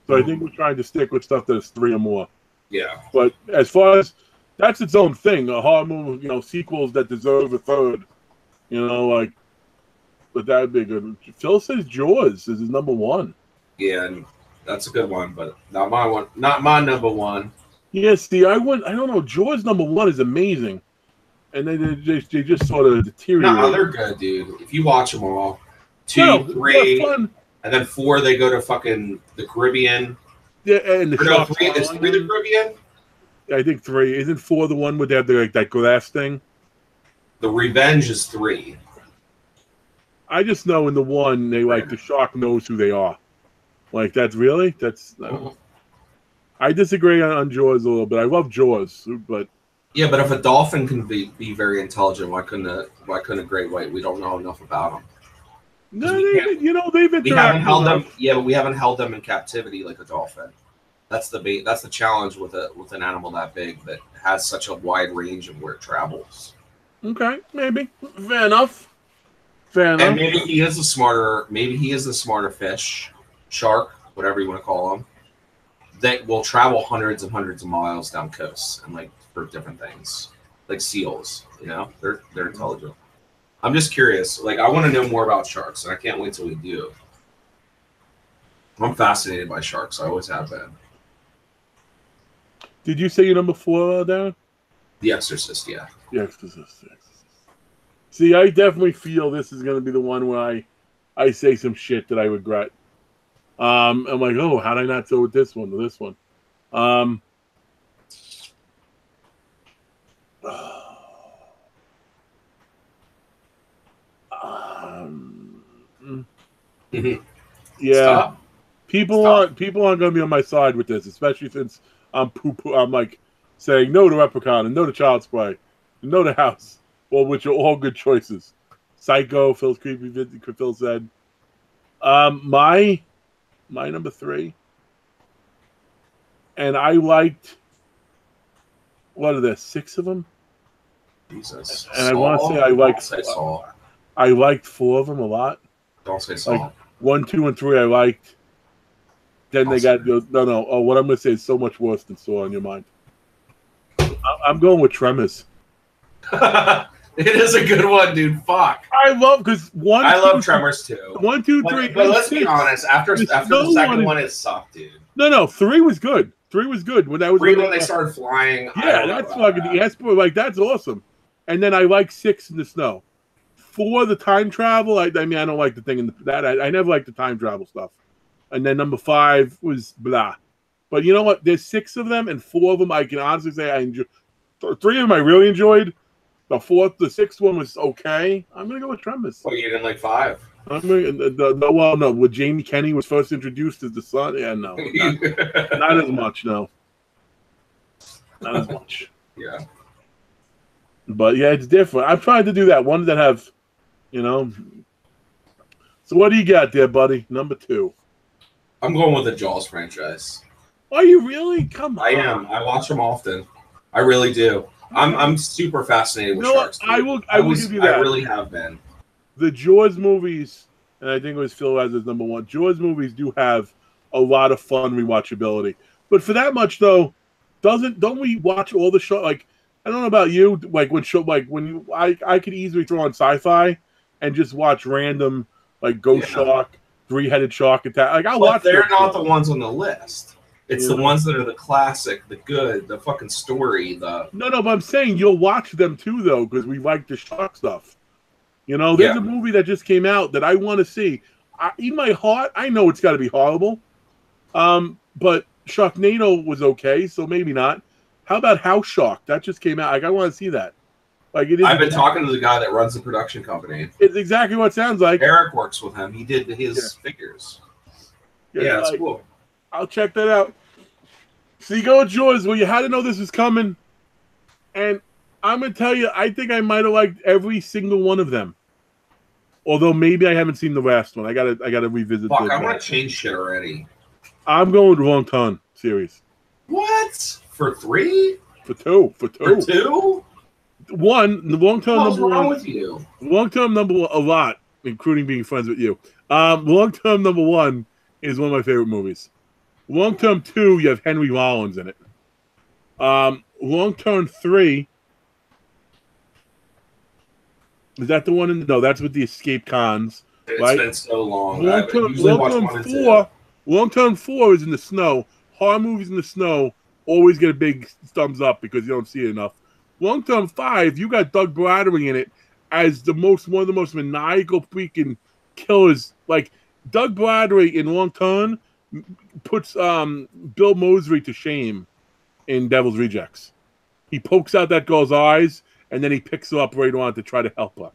so I think we're trying to stick with stuff that is 3 or more. Yeah. But as far as that's its own thing, a horror movie, sequels that deserve a 3rd, like. But that would be good. Phil says Jaws is his number 1. Yeah, and that's a good one, but not my one. Not my number 1. Yeah, see, I don't know. Jaws number 1 is amazing, and then they just sort of deteriorate. No, they're good, dude. If you watch them all, 2, 3, and then 4, they go to fucking the Caribbean. Yeah, and the 3 is 3 the Caribbean. I think 3 isn't 4 the one where they have that glass thing. The Revenge is 3. I just know in the 1 they the shark knows who they are. Like that's. I disagree on Jaws a little bit. I love Jaws, but yeah, but if a dolphin can be very intelligent, why couldn't a great white? We don't know enough about them. No, they've we haven't held them. Yeah, but we haven't held them in captivity like a dolphin. That's the challenge with an animal that big that has such a wide range of where it travels. Okay, maybe fair enough. And maybe he is the smarter fish, shark, whatever you want to call them, that will travel hundreds and hundreds of miles down coasts and for different things, like seals. They're intelligent. I'm just curious. I want to know more about sharks, and I can't wait till we do. I'm fascinated by sharks. I always have been. Did you say your number 4, Darren? The Exorcist, yeah. The Exorcist. See, I definitely feel this is going to be the one where I say some shit that I regret. I'm like, oh, how did I not go with this one or this one? Yeah. Stop. People aren't going to be on my side with this, especially since I'm saying no to Leprechaun and no to Child's Play and no to House. Well, which are all good choices. Psycho, Phil's creepy. Phil said, my number 3, and I liked. What are there? 6 of them. Jesus. And I want to say I liked. I liked 4 of them a lot. Don't say Saw. 1, 2, and 3 I liked. Then they got no. Oh, what I'm going to say is so much worse than Saw in your mind. I'm going with Tremors. It is a good one, dude. Fuck. I love I love Tremors too. 1, 2, 3. But let's be honest. After the second one, it sucked, dude. No. 3 was good. 3 was good when they started flying. Yeah, that's fucking that's awesome. And then I like 6 in the snow. 4 the time travel. I don't like the thing in that. I never liked the time travel stuff. And then number 5 was blah. But you know what? There's 6 of them, and 4 of them I can honestly say I enjoyed. 3 of them I really enjoyed. The 6th one was okay. I'm gonna go with Tremors. Well, you didn't like 5. No. When Jamie Kenney was first introduced as the son, yeah, no, not as much. No, not as much. Yeah, but yeah, it's different. I'm trying to do that one that have, So what do you got there, buddy? Number 2. I'm going with the Jaws franchise. Are you really? Come on. I am. I watch them often. I really do. I'm super fascinated with sharks. Dude. I will give you that. I really have been. The Jaws movies, and I think it was Phil as his number 1. Jaws movies do have a lot of fun rewatchability, but for that much though, don't we watch all the show? I don't know about you. Like when you, I could easily throw on sci-fi and just watch random like ghost shark, 3-headed shark attack. Like I'll watch. They're not the ones on the list. It's the ones that are the classic, the good, the fucking story. No, but I'm saying you'll watch them too, though, because we like the shark stuff. You know, there's a movie that just came out that I want to see. In my heart, I know it's got to be horrible. But Sharknado was okay, so maybe not. How about House Shark? That just came out. Like I want to see that. Like it is. I've been talking to the guy that runs the production company. It's exactly what it sounds like. Eric works with him. He did his figures. Yeah, that's cool. I'll check that out. So you go with yours. Well, you had to know this was coming. And I'm going to tell you, I think I might have liked every single one of them. Although maybe I haven't seen the last one. I gotta revisit Fuck, I want to change shit already. I'm going with Long Ton series. What? For 3? For 2. For 2? One, the Long Ton What's number wrong 1. with you? Long Term number 1, a lot, including being friends with you. Long Term number 1 is one of my favorite movies. Long Term 2, you have Henry Rollins in it. Long Term 3, is that the one? No, that's with the Escape Cons. It's right? been so long. Long Term 4 is in the snow. Horror movies in the snow always get a big thumbs up because you don't see it enough. Long Term 5, you got Doug Bradley in it as one of the most maniacal freaking killers. Like Doug Bradley in Long Term puts Bill Moseley to shame in Devil's Rejects. He pokes out that girl's eyes and then he picks her up right on to try to help her.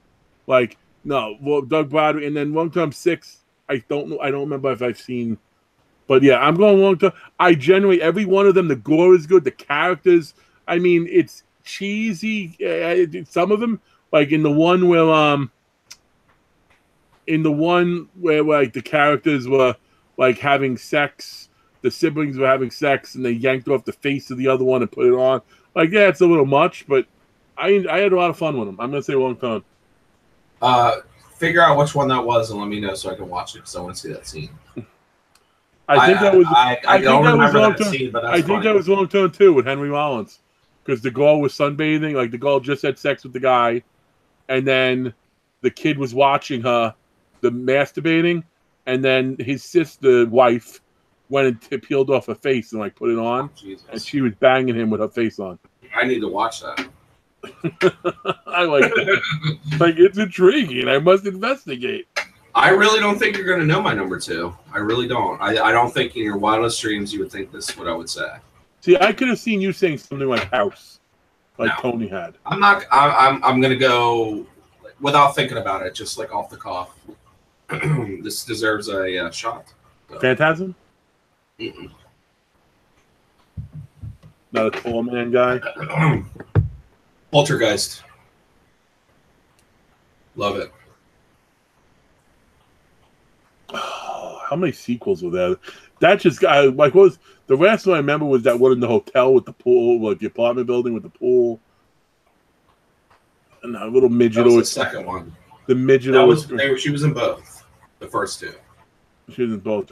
Like, no, well, Doug Bradley, and then Long Term 6, I don't know. I don't remember if I've seen, but yeah, I'm going Long Term. I generally, every one of them, the gore is good, the characters. I mean, it's cheesy. Some of them, like in the one where like the characters were like having sex, the siblings were having sex, and they yanked off the face of the other one and put it on. Like, yeah, it's a little much, but I had a lot of fun with them. I'm gonna say Long Term. Figure out which one that was and let me know so I can watch it because I want to see that scene. I think that was. I don't remember that scene, but that's that was Long Term 2 with Henry Rollins, because the girl was sunbathing. Like the girl just had sex with the guy, and then the kid was watching her, the masturbating, and then his sister, wife, went and peeled off her face and like put it on, and she was banging him with her face on. I need to watch that. I like that. Like, it's intriguing. I must investigate. I really don't think you're going to know my number 2. I really don't. I don't think in your wildest dreams you would think this is what I would say. See, I could have seen you saying something like House, like Tony had. I'm not. I'm going to go without thinking about it, just like off the cuff. This deserves a shot. So. Phantasm? Mm-mm. Not a tall man guy? Poltergeist. Love it. Oh, how many sequels were there? That just got like what was the last one I remember was that one in the hotel with the pool, like the apartment building with the pool. And that little midget. That was the second one. The midget. She was in both. The first 2. She was in both.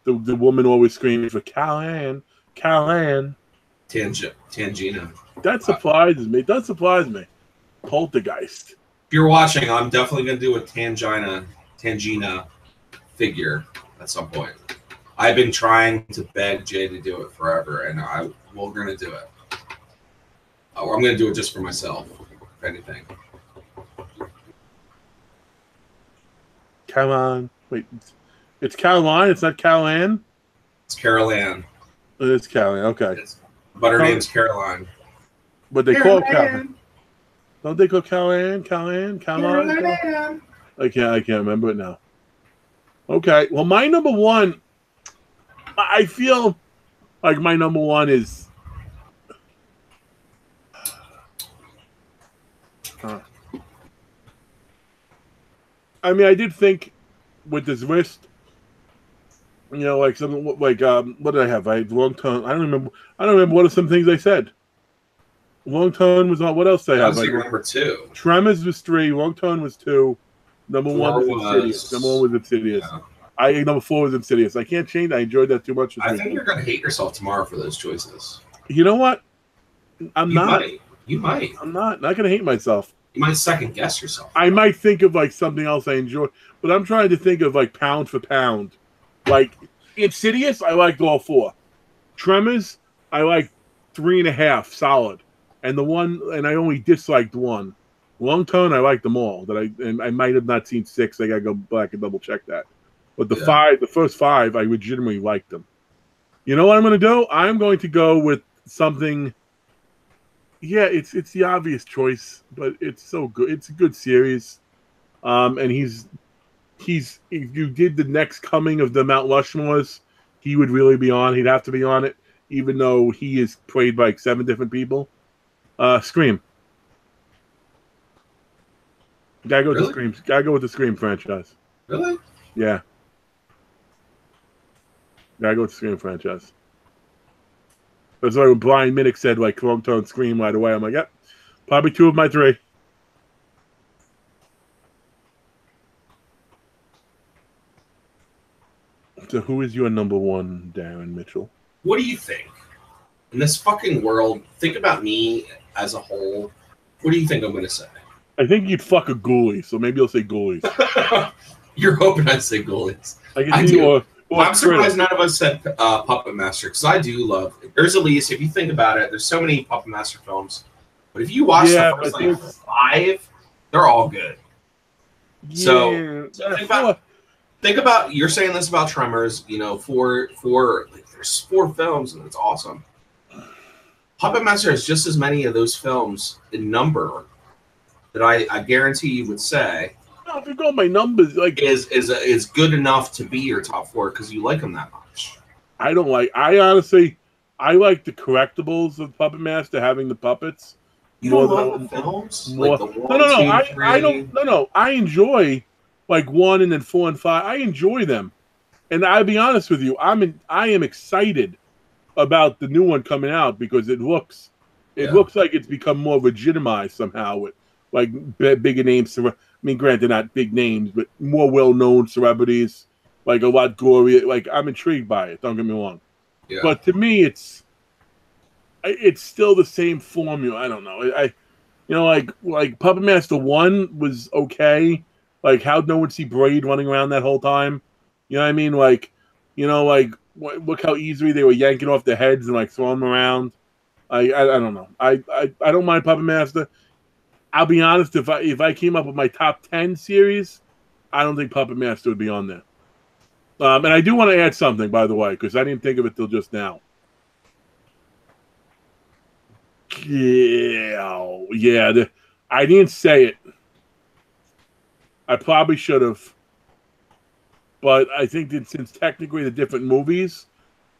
The woman always screaming for Callan. Tangina. That surprises me. That surprised me. Poltergeist. If you're watching, I'm definitely going to do a Tangina figure at some point. I've been trying to beg Jay to do it forever, and we're going to do it. I'm going to do it just for myself, if anything. Come on. Wait. It's Caroline? It's not Callan? It's Carol Ann. It's Caroline. Okay. But her name's Caroline. But they call Caroline. Don't they call Caroline? Caroline? I can't remember it now. Okay. Well, my number 1, I feel like my number 1 is. I mean, I did think with this list, you know, like something like what did I have? I had Long Term. I don't remember what are some things I said. Long Term was on. What else did I have? That was your number 2. Tremors was 3. Long Term was 2. Number 1 was Insidious. Number 1 was Insidious. Yeah. Number 4 was Insidious. I can't change. I enjoyed that too much. I think you're gonna hate yourself tomorrow for those choices. You know what? I'm not. You might. I'm not going to hate myself. You might second guess yourself. I might think of like something else I enjoy, but I'm trying to think of like pound for pound. Like Insidious, I liked all 4. Tremors, I liked 3.5 solid, and I only disliked 1. Long Tone, I liked them all. I might have not seen 6. I gotta go back and double check that. But the first 5, I legitimately liked them. You know what I'm gonna do? I'm going to go with something. Yeah, it's the obvious choice, but it's so good. It's a good series, and if you did the next coming of the Mount Rushmores, he would really be on. He'd have to be on it, even though he is played by like 7 different people. Scream. Gotta go with the Scream. Gotta go with the Scream franchise. Really? Yeah. Gotta go with the Scream franchise. That's why when Brian Minnick said like Long Tone Scream right away, I'm like, yep, probably 2 of my 3. So who is your number 1, Darren Mitchell? What do you think? In this fucking world, think about me as a whole. What do you think I'm going to say? I think you'd fuck a ghoulie, so maybe you'll say ghoulies. You're hoping I'd say ghoulies. I do. I'm surprised none of us said Puppet Master, because I do love it. There's at least, if you think about it, there's so many Puppet Master films. But if you watch the first 5, they're all good. Yeah, so think about you're saying this about Tremors, you know, there's 4 films and it's awesome. Puppet Master has just as many of those films in number that I guarantee you would say. No, if you go by numbers, like is good enough to be your top 4 because you like them that much. I honestly like the collectibles of Puppet Master, having the puppets. You don't love the films? Like the 1, 2, 3? I don't. No. I enjoy like 1 and then 4 and 5. I enjoy them, and I'll be honest with you, I am excited about the new one coming out because it looks like it's become more legitimized somehow with like bigger names. I mean, granted, not big names, but more well-known celebrities, like a lot gory. Like I'm intrigued by it. Don't get me wrong, but to me, it's still the same formula. I don't know. Like Puppet Master 1 was okay. Like how no one see Braid running around that whole time. You know what I mean? Like, you know, like look how easily they were yanking off their heads and like throwing them around. I don't know. I don't mind Puppet Master. I'll be honest, if I came up with my top 10 series, I don't think Puppet Master would be on there. And I do want to add something, by the way, because I didn't think of it till just now. Yeah. I didn't say it. I probably should have. But I think that since technically the different movies,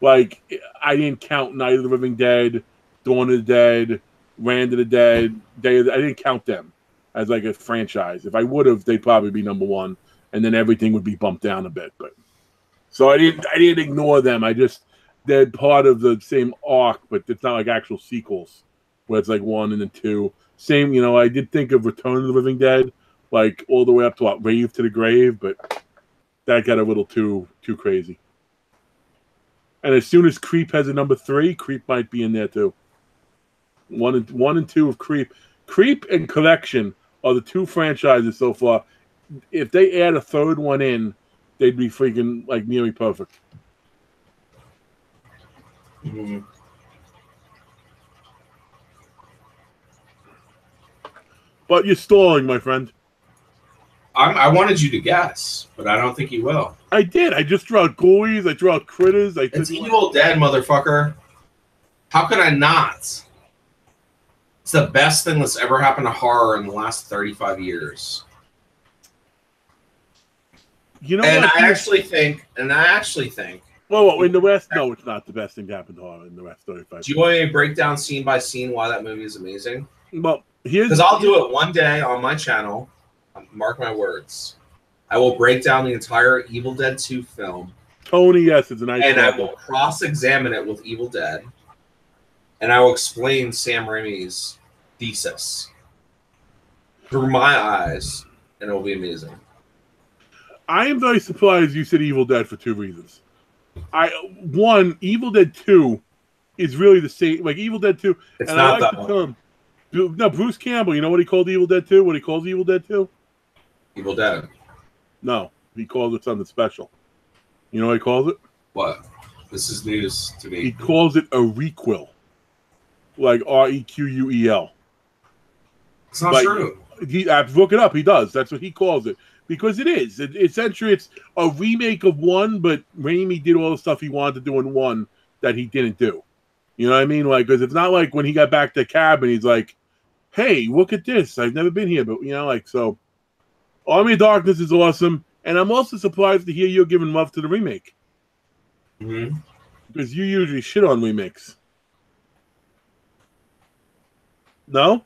like I didn't count Night of the Living Dead, Dawn of the Dead, Land of the Dead, I didn't count them as like a franchise. If I would have, they'd probably be number 1, and then everything would be bumped down a bit. But so I didn't ignore them. They're part of the same arc, but it's not like actual sequels where it's like 1 and then 2. Same, you know, I did think of Return of the Living Dead, like all the way up to Rave to the Grave, but that got a little too crazy. And as soon as Creep has a number 3, Creep might be in there too. 1 and 2 of Creep. Creep and Collection are the 2 franchises so far. If they add a 3rd one in, they'd be freaking like nearly perfect. Mm-hmm. But you're stalling, my friend. I wanted you to guess, but I don't think you will. I did. I just drew out ghoulies. I drew out critters. It's Evil Dead, motherfucker. How could I not? It's the best thing that's ever happened to horror in the last 35 years. You know, and I actually think. Well, in the West, no, it's not the best thing to happen to horror in the West 35 years. Do you want me to break down scene by scene why that movie is amazing? Well, because I'll do it one day on my channel. Mark my words. I will break down the entire Evil Dead 2 film. Tony, yes, it's a nice. And I will cross-examine it with Evil Dead. And I will explain Sam Raimi's thesis through my eyes, and it will be amazing. I am very surprised you said Evil Dead for 2 reasons. One, Evil Dead 2 is really the same. Like Evil Dead 2, it's and not I like that the term No, Bruce Campbell. You know what he called Evil Dead 2? What he calls Evil Dead 2? Evil Dead. No, he calls it something special. You know what he calls it? What? This is news to me. He calls it a requel, like REQUEL. It's not true. Look it up. He does. That's what he calls it because it is. Essentially, it's a remake of one, but Raimi did all the stuff he wanted to do in one that he didn't do. You know what I mean? Like, because it's not like when he got back to the cabin, he's like, "Hey, look at this! I've never been here." But you know, like, so Army of Darkness is awesome, and I'm also surprised to hear you're giving love to the remake. Mm-hmm. Because you usually shit on remakes. No?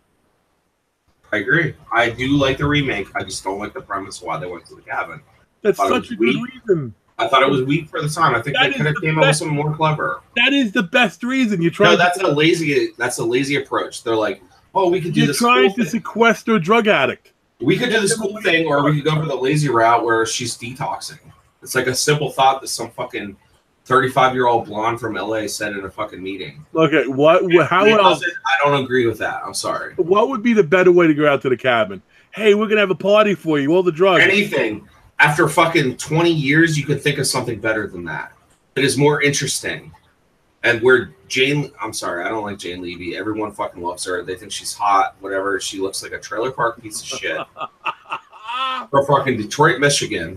I agree. I do like the remake. I just don't like the premise why they went to the cabin. That's such a good reason. I thought it was weak for the time. I think they could have came up with something more clever. That is the best reason. You're trying. No, that's a lazy approach. They're like, oh, we could do this. You're trying to sequester a drug addict. We could do this cool thing, or we could go for the lazy route where she's detoxing. It's like a simple thought that some fucking 35-year-old blonde from LA said in a fucking meeting. Okay, how else? I don't agree with that. I'm sorry. What would be the better way to go out to the cabin? Hey, we're gonna have a party for you. All the drugs. Anything. After fucking 20 years, you could think of something better than that. It is more interesting. And where I'm sorry, I don't like Jane Levy. Everyone fucking loves her. They think she's hot, whatever. She looks like a trailer park piece of shit. From fucking Detroit, Michigan.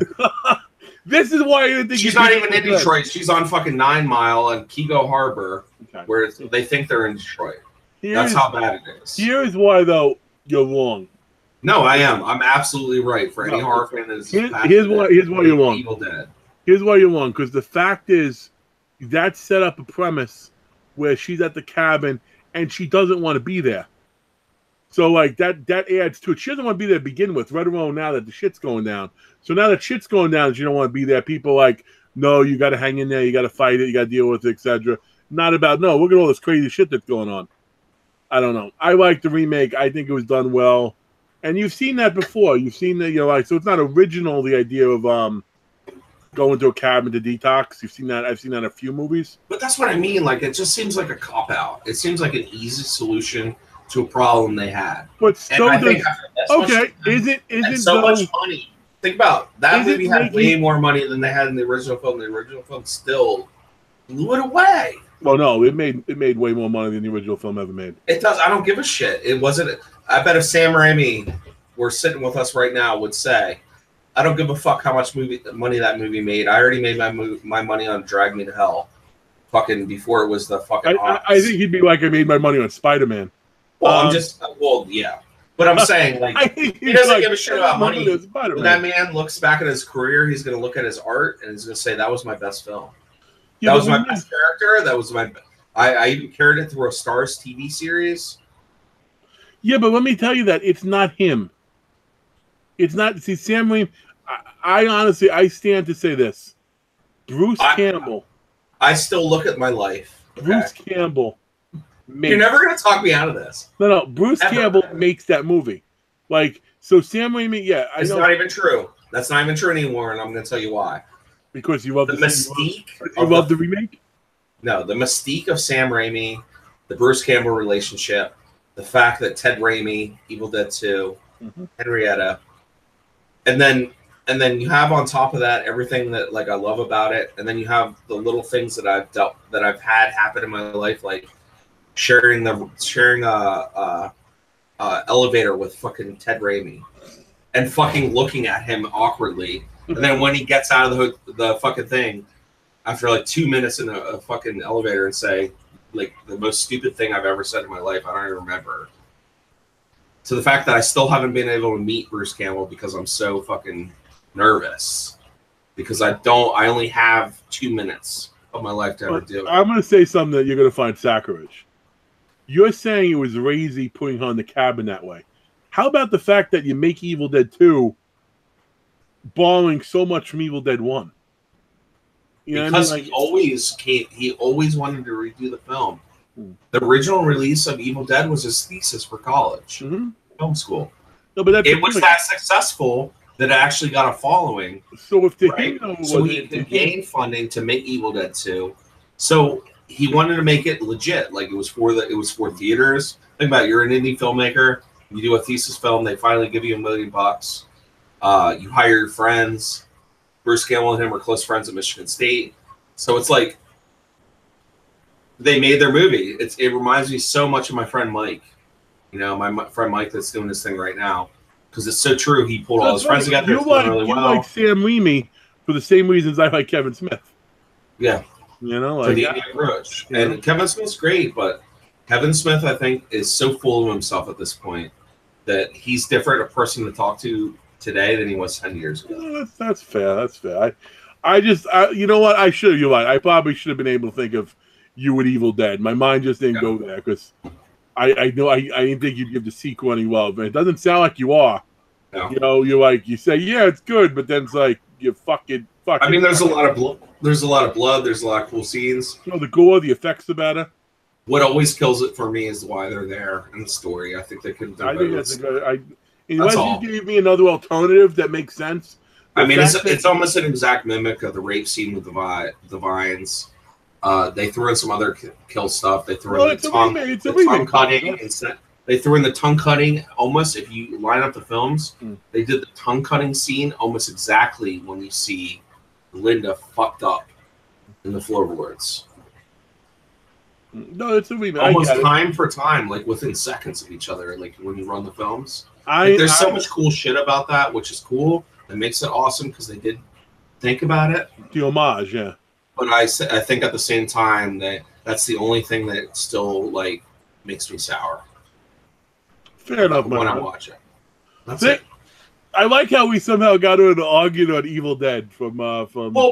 This is why I didn't think she's not even in Detroit. She's on fucking 9 Mile and Kego Harbor, where they think they're in Detroit. That's how bad it is. Here's why, though, you're wrong. No, I am. I'm absolutely right. For any horror fan that is here's why you're wrong. Evil Dead. Here's why you're wrong. Because the fact is, that set up a premise where she's at the cabin and she doesn't want to be there. So like that adds to it. She doesn't want to be there to begin with, let alone now that the shit's going down. So now that shit's going down, she don't want to be there. People like, no, you got to hang in there, you got to fight it, you got to deal with it, etc. Not about no. Look at all this crazy shit that's going on. I don't know. I like the remake. I think it was done well, and you've seen that before. You've seen that, like, so it's not original. The idea of going to a cabin to detox. You've seen that. I've seen that in a few movies. But that's what I mean. Like, it just seems like a cop out. It seems like an easy solution to a problem they had. But so isn't so much money. Think about that movie had way more money than they had in the original film. The original film still blew it away. Well, no, it made way more money than the original film ever made. It does. I don't give a shit. It wasn't. I bet if Sam Raimi were sitting with us right now, would say, "I don't give a fuck how much money that movie made. I already made my money on Drag Me to Hell, fucking before it was the fucking." I think he'd be like, "I made my money on Spider-Man." Well, yeah. But I'm saying, like, he doesn't give a shit about money. When that man looks back at his career, he's going to look at his art and he's going to say, that was my best film. Yeah, that was my best character. That was my... I even carried it through a Starz TV series. Yeah, but let me tell you that it's not him. It's not... See, Sam Raimi... I honestly... I stand to say this. Bruce Campbell... I still look at my life. Okay? Bruce Campbell... You're never going to talk me out of this. No. Bruce Campbell makes that movie. Like, so Sam Raimi, yeah. It's not even true. That's not even true anymore, and I'm going to tell you why. Because you love the mystique. You love the remake? No, the mystique of Sam Raimi, the Bruce Campbell relationship, the fact that Ted Raimi, Evil Dead 2, Henrietta, and then you have on top of that everything that like I love about it, and then you have the little things that I've had happen in my life, like sharing a elevator with fucking Ted Raimi and fucking looking at him awkwardly. And then when he gets out of the fucking thing after like 2 minutes in a fucking elevator and say like the most stupid thing I've ever said in my life, I don't even remember. To the fact that I still haven't been able to meet Bruce Campbell because I'm so fucking nervous because I only have 2 minutes of my life to ever do it. I'm going to say something that you're going to find sacrilege. You're saying it was lazy putting her in the cabin that way. How about the fact that you make Evil Dead 2 borrowing so much from Evil Dead 1? You know because what I mean? he always wanted to redo the film. The original release of Evil Dead was his thesis for college, film school. No, but it was that successful that it actually got a following. So if he could gain funding to make Evil Dead 2. So he wanted to make it legit. Like it was for theaters. Think about it, you're an indie filmmaker. You do a thesis film. They finally give you $1 million. You hire your friends. Bruce Campbell and him were close friends at Michigan State. So it's like they made their movie. It reminds me so much of my friend Mike. You know, my friend Mike that's doing this thing right now. Because it's so true. He pulled all his friends together. You like Sam Raimi for the same reasons I like Kevin Smith. Yeah. You know, like for the approach. And Kevin Smith's great, but Kevin Smith, I think, is so full of himself at this point that he's different a person to talk to today than he was 10 years ago. Yeah, that's fair. That's fair. I you know what? You're right. I probably should have been able to think of you with Evil Dead. My mind just didn't go there because I know I didn't think you'd give the sequel any love. And it doesn't sound like you are. No. You know, you say, yeah, it's good, but then it's like you fucking. I mean, there's a lot of blood. There's a lot of cool scenes. You know, the gore, the effects are better. What always kills it for me is why they're there in the story. I think they could. I think that's a good. Unless you gave me another alternative that makes sense. I mean, it's almost an exact mimic of the rape scene with the vines. They threw in some other kill stuff. They threw in the tongue cutting. They threw in the tongue cutting almost. If you line up the films, they did the tongue cutting scene almost exactly when you see Linda fucked up in the floorboards. No, it's a remake. Almost time for time, like within seconds of each other. Like when you run the films, there's so much cool shit about that, which is cool. It makes it awesome because they did think about it. The homage, yeah. But I think at the same time that's the only thing that still like makes me sour. Fair enough, man. When I watch it, that's it. I like how we somehow got into an argument on Evil Dead from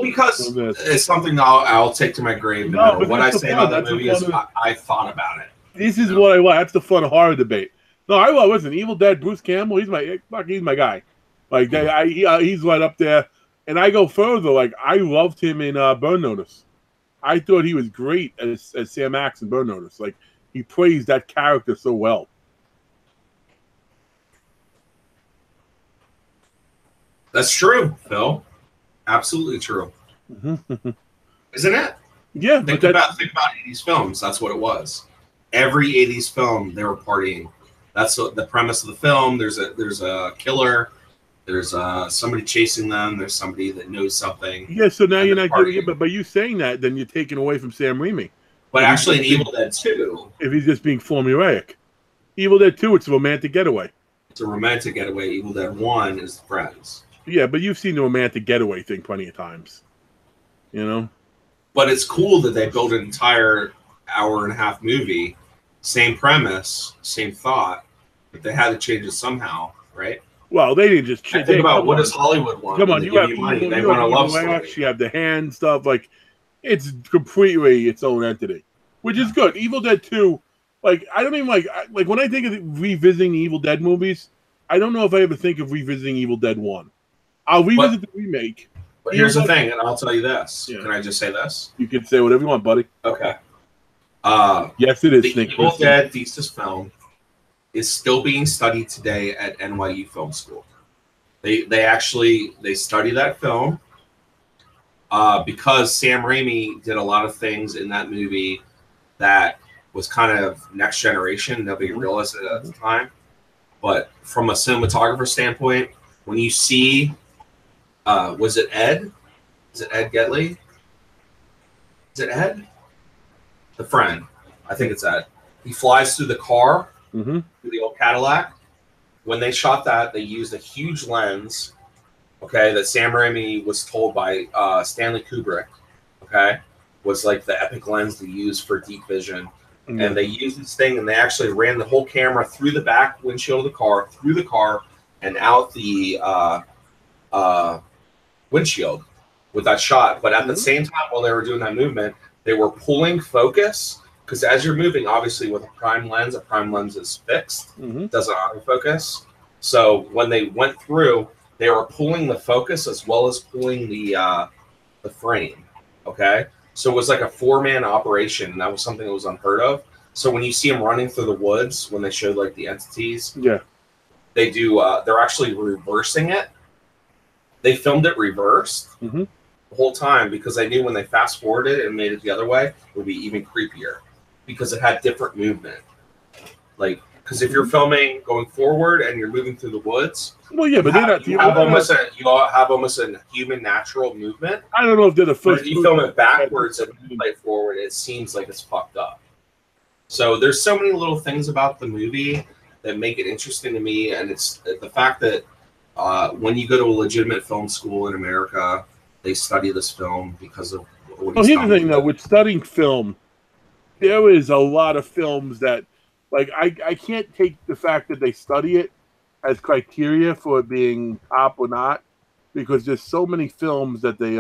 because it's something I'll take to my grave. No matter what I say about that movie is I thought about it. This is what I like. That's the fun horror debate. No, I listen. Evil Dead, Bruce Campbell. He's my guy. Like he's right up there. And I go further. Like I loved him in Burn Notice. I thought he was great as Sam Axe in Burn Notice. Like he plays that character so well. That's true, Phil. Absolutely true. Isn't it? Yeah. Think about 80s films. That's what it was. Every 80s film, they were partying. That's the premise of the film. There's a killer. There's somebody chasing them. There's somebody that knows something. Yeah. So now you're not doing it, but by you saying that, then you're taking away from Sam Raimi. But actually, in Evil Dead 2, if he's just being formulaic, Evil Dead 2, it's a romantic getaway. It's a romantic getaway. Evil Dead 1 is friends. Yeah, but you've seen the romantic getaway thing plenty of times. You know? But it's cool that they built an entire hour-and-a-half movie, same premise, same thought, but they had to change it somehow, right? Well, they didn't just change. Think about what does Hollywood want? Come on, you have money. They want a love story. You have the hand stuff. Like, it's completely its own entity, which is good. Evil Dead 2, like, I don't even like when I think of revisiting the Evil Dead movies, I don't know if I ever think of revisiting Evil Dead 1. I'll revisit the remake. But here's the thing, and I'll tell you this. Yeah. Can I just say this? You can say whatever you want, buddy. Okay. Yes, it is. The Evil Dead thesis film is still being studied today at NYU Film School. They study that film because Sam Raimi did a lot of things in that movie that was kind of next generation. Nobody realized it at the time. But from a cinematographer standpoint, when you see, was it Ed? Is it Ed Getley? Is it Ed? The friend. I think it's Ed. He flies through the car, through the old Cadillac. When they shot that, they used a huge lens, okay, that Sam Raimi was told by Stanley Kubrick, okay, was like the epic lens to use for deep vision. And they used this thing, and they actually ran the whole camera through the back windshield of the car, through the car, and out the windshield with that shot. But at the same time, while they were doing that movement, they were pulling focus, because as you're moving, obviously with a prime lens is fixed, doesn't autofocus. So when they went through, they were pulling the focus as well as pulling the frame, okay? So it was like a 4-man operation, and that was something that was unheard of. So when you see them running through the woods, when they showed like the entities, they do. They're actually reversing it. They filmed it reversed, the whole time because I knew when they fast forwarded it and made it the other way, it would be even creepier because it had different movement. Like, because if you're filming going forward and you're moving through the woods, well, yeah, but you have almost a human natural movement. I don't know if they're the first. But if you film it backwards and play forward, it seems like it's fucked up. So there's so many little things about the movie that make it interesting to me, and it's the fact that when you go to a legitimate film school in America, they study this film because of what well, here's the thing, though, with studying film, there is a lot of films that, like, I can't take the fact that they study it as criteria for it being top or not, because there's so many films that they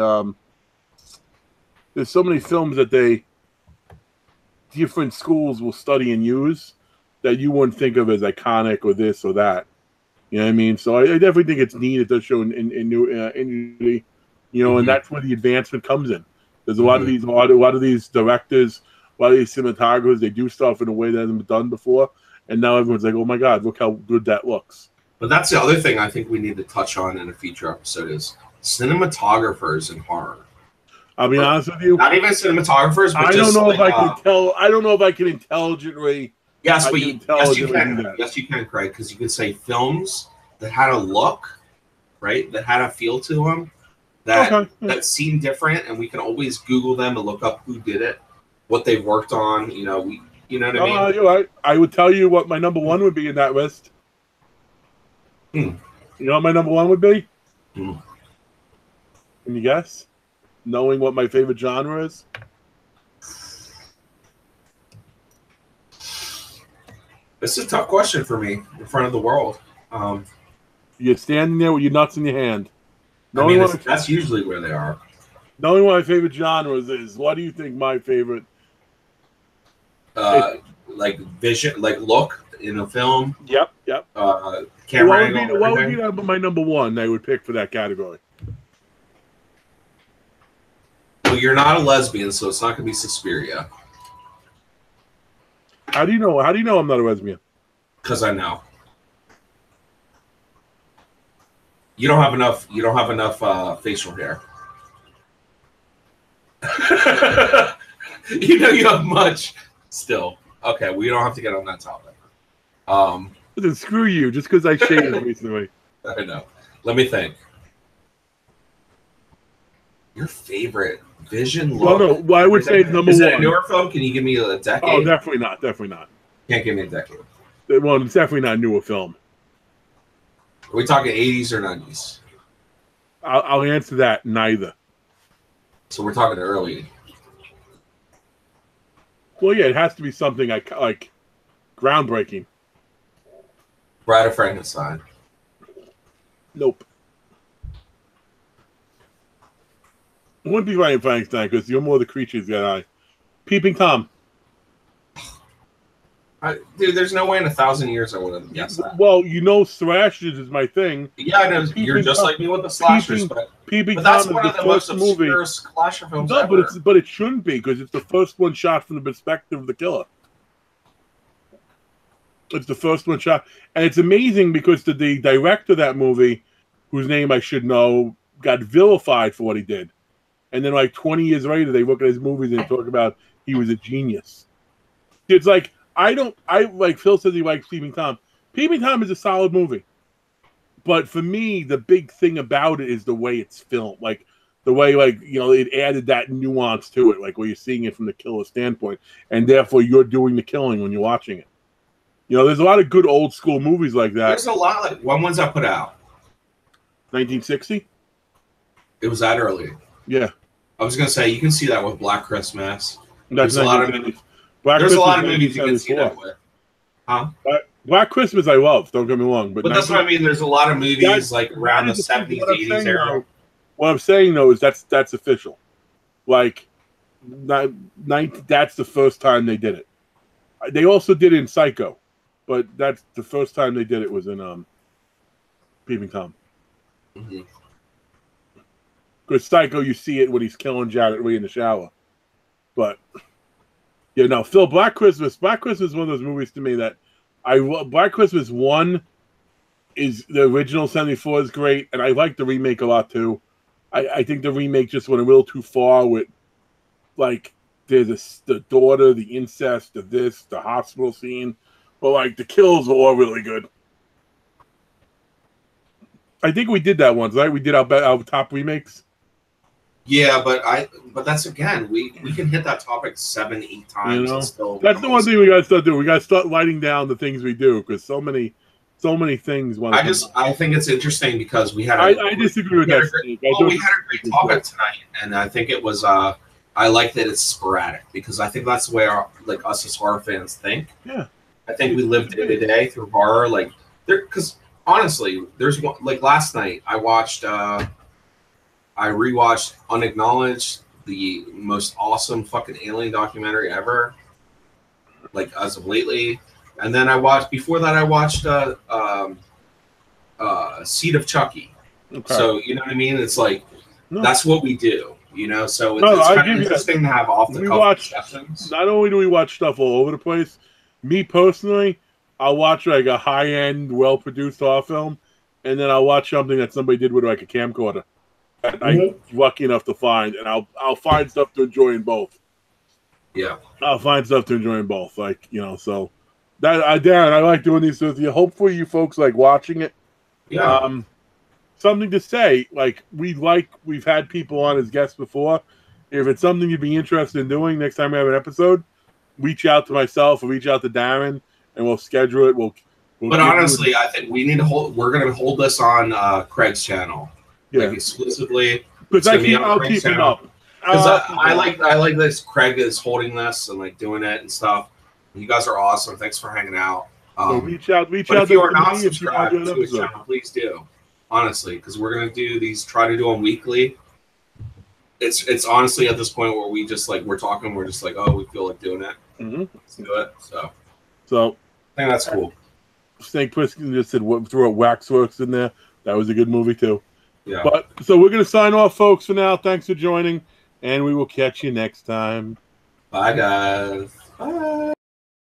different schools will study and use that you wouldn't think of as iconic or this or that. You know what I mean? So I definitely think it's neat. It does show in Unity, you know, and that's where the advancement comes in. There's a lot of these, a lot of these directors, a lot of these cinematographers. They do stuff in a way that hasn't been done before, and now everyone's like, "Oh my God, look how good that looks." But that's the other thing I think we need to touch on in a future episode is cinematographers in horror. I'll be honest with you. Not even cinematographers, but I don't know if I can tell. I don't know if I can intelligently. Yes, but yes, you can. Yes, you can, Craig, because you could say films that had a look, right? That had a feel to them, that seemed different, and we can always Google them and look up who did it, what they've worked on. You know, you know what I mean? You're right. I would tell you what my number one would be in that list. You know what my number one would be? Can you guess? Knowing what my favorite genre is? This is a tough question for me in front of the world. You're standing there with your nuts in your hand. I mean, that's usually where they are. Knowing what my favorite genres is, what do you think my favorite? Like vision, like look in a film. Yep. Camera angle. What would be my number one I would pick for that category? Well, you're not a lesbian, so it's not going to be Suspiria. How do you know? How do you know I'm not a lesbian? Because I know. You don't have enough. You don't have enough facial hair. You know you have much still. Okay, we don't have to get on that topic. Then screw you, just because I shaved recently. I know. Let me think. Your favorite vision look? No. I would say number one. Is it a newer film? Can you give me a decade? Oh, definitely not. Definitely not. Can't give me a decade. Well, it's definitely not a newer film. Are we talking 80s or 90s? I'll answer that. Neither. So we're talking early. Well, yeah, it has to be something like groundbreaking. Bride of Frankenstein. Nope. It wouldn't be Bride of Frankenstein because you're more the creatures guy. Peeping Tom. Dude, there's no way in 1,000 years I would have guessed that. Well, you know, slashers is my thing. Yeah, I know. You're just like me with the slashers, but that's one of the most obscure slasher films ever. But it shouldn't be because it's the first one shot from the perspective of the killer. It's the first one shot, and it's amazing because the director of that movie, whose name I should know, got vilified for what he did, and then like 20 years later, they look at his movies and talk about he was a genius. It's like. I like Phil says he likes Peeping Tom. Peeping Tom is a solid movie. But for me, the big thing about it is the way it's filmed. Like the way, it added that nuance to it, like where you're seeing it from the killer's standpoint. And therefore you're doing the killing when you're watching it. You know, there's a lot of good old school movies like that. There's a lot like when was that put out? 1960? It was that early. Yeah. I was gonna say you can see that with Black Christmas. There's a lot of movies. There's a lot of movies you can see that with. Huh? Black Christmas I love, don't get me wrong. But that's what I mean. The's a lot of movies like around the 70s, 80s era. What I'm saying, though, is that's official. Like, that's the first time they did it. They also did it in Psycho, but that's the first time they did it was in Peeping Tom. Because Psycho, you see it when he's killing Janet Leigh in the shower. But... yeah, no, Phil, Black Christmas is one of those movies to me that Black Christmas 1 is the original 74 is great, and I like the remake a lot too. I think the remake just went a little too far with, like, there's the daughter, the incest, the hospital scene. But, like, the kills were all really good. I think we did that once, right? We did our top remakes. Yeah, but that's, again, we can hit that topic 7-8 times. You know? And still that's the one thing we got to start doing. We got to start writing down the things we do, because so many things. I think it's interesting because we had. I disagree with that. We had a great topic tonight, and I think it was. I like that it's sporadic because I think that's the way like us as horror fans think. Yeah, I think we live day to day through horror, like there. Because honestly, there's one like last night I watched. I rewatched Unacknowledged, the most awesome fucking alien documentary ever. Like as of lately. And then I watched Seed of Chucky. Okay. So you know what I mean? It's like that's what we do, you know. So it's kind of interesting to have off the cuff discussions. Not only do we watch stuff all over the place, me personally, I'll watch like a high end, well produced horror film, and then I'll watch something that somebody did with like a camcorder that I'm lucky enough to find, and I'll find stuff to enjoy in both. Yeah. I'll find stuff to enjoy in both. Like, you know, so that Darren, I like doing these with you. Hopefully you folks like watching it. Yeah. Something to say, like we've had people on as guests before. If it's something you'd be interested in doing next time we have an episode, reach out to myself or reach out to Darren and we'll schedule it. We'll but honestly, I think we need to we're gonna hold this on Craig's channel. Yeah. Like exclusively. Because I'll keep it up. Because I like this. Craig is holding this and like doing it and stuff. You guys are awesome. Thanks for hanging out. So reach out. If you are not subscribed to his channel, please do. Honestly, because we're gonna do these. Try to do them weekly. It's honestly at this point where we just like we're talking. We're just like, oh, we feel like doing it. Let's do it. So I think that's cool. Snake Plissken just said throw Waxworks in there. That was a good movie too. Yeah. But so we're gonna sign off, folks. For now, thanks for joining, and we will catch you next time. Bye, guys. Bye.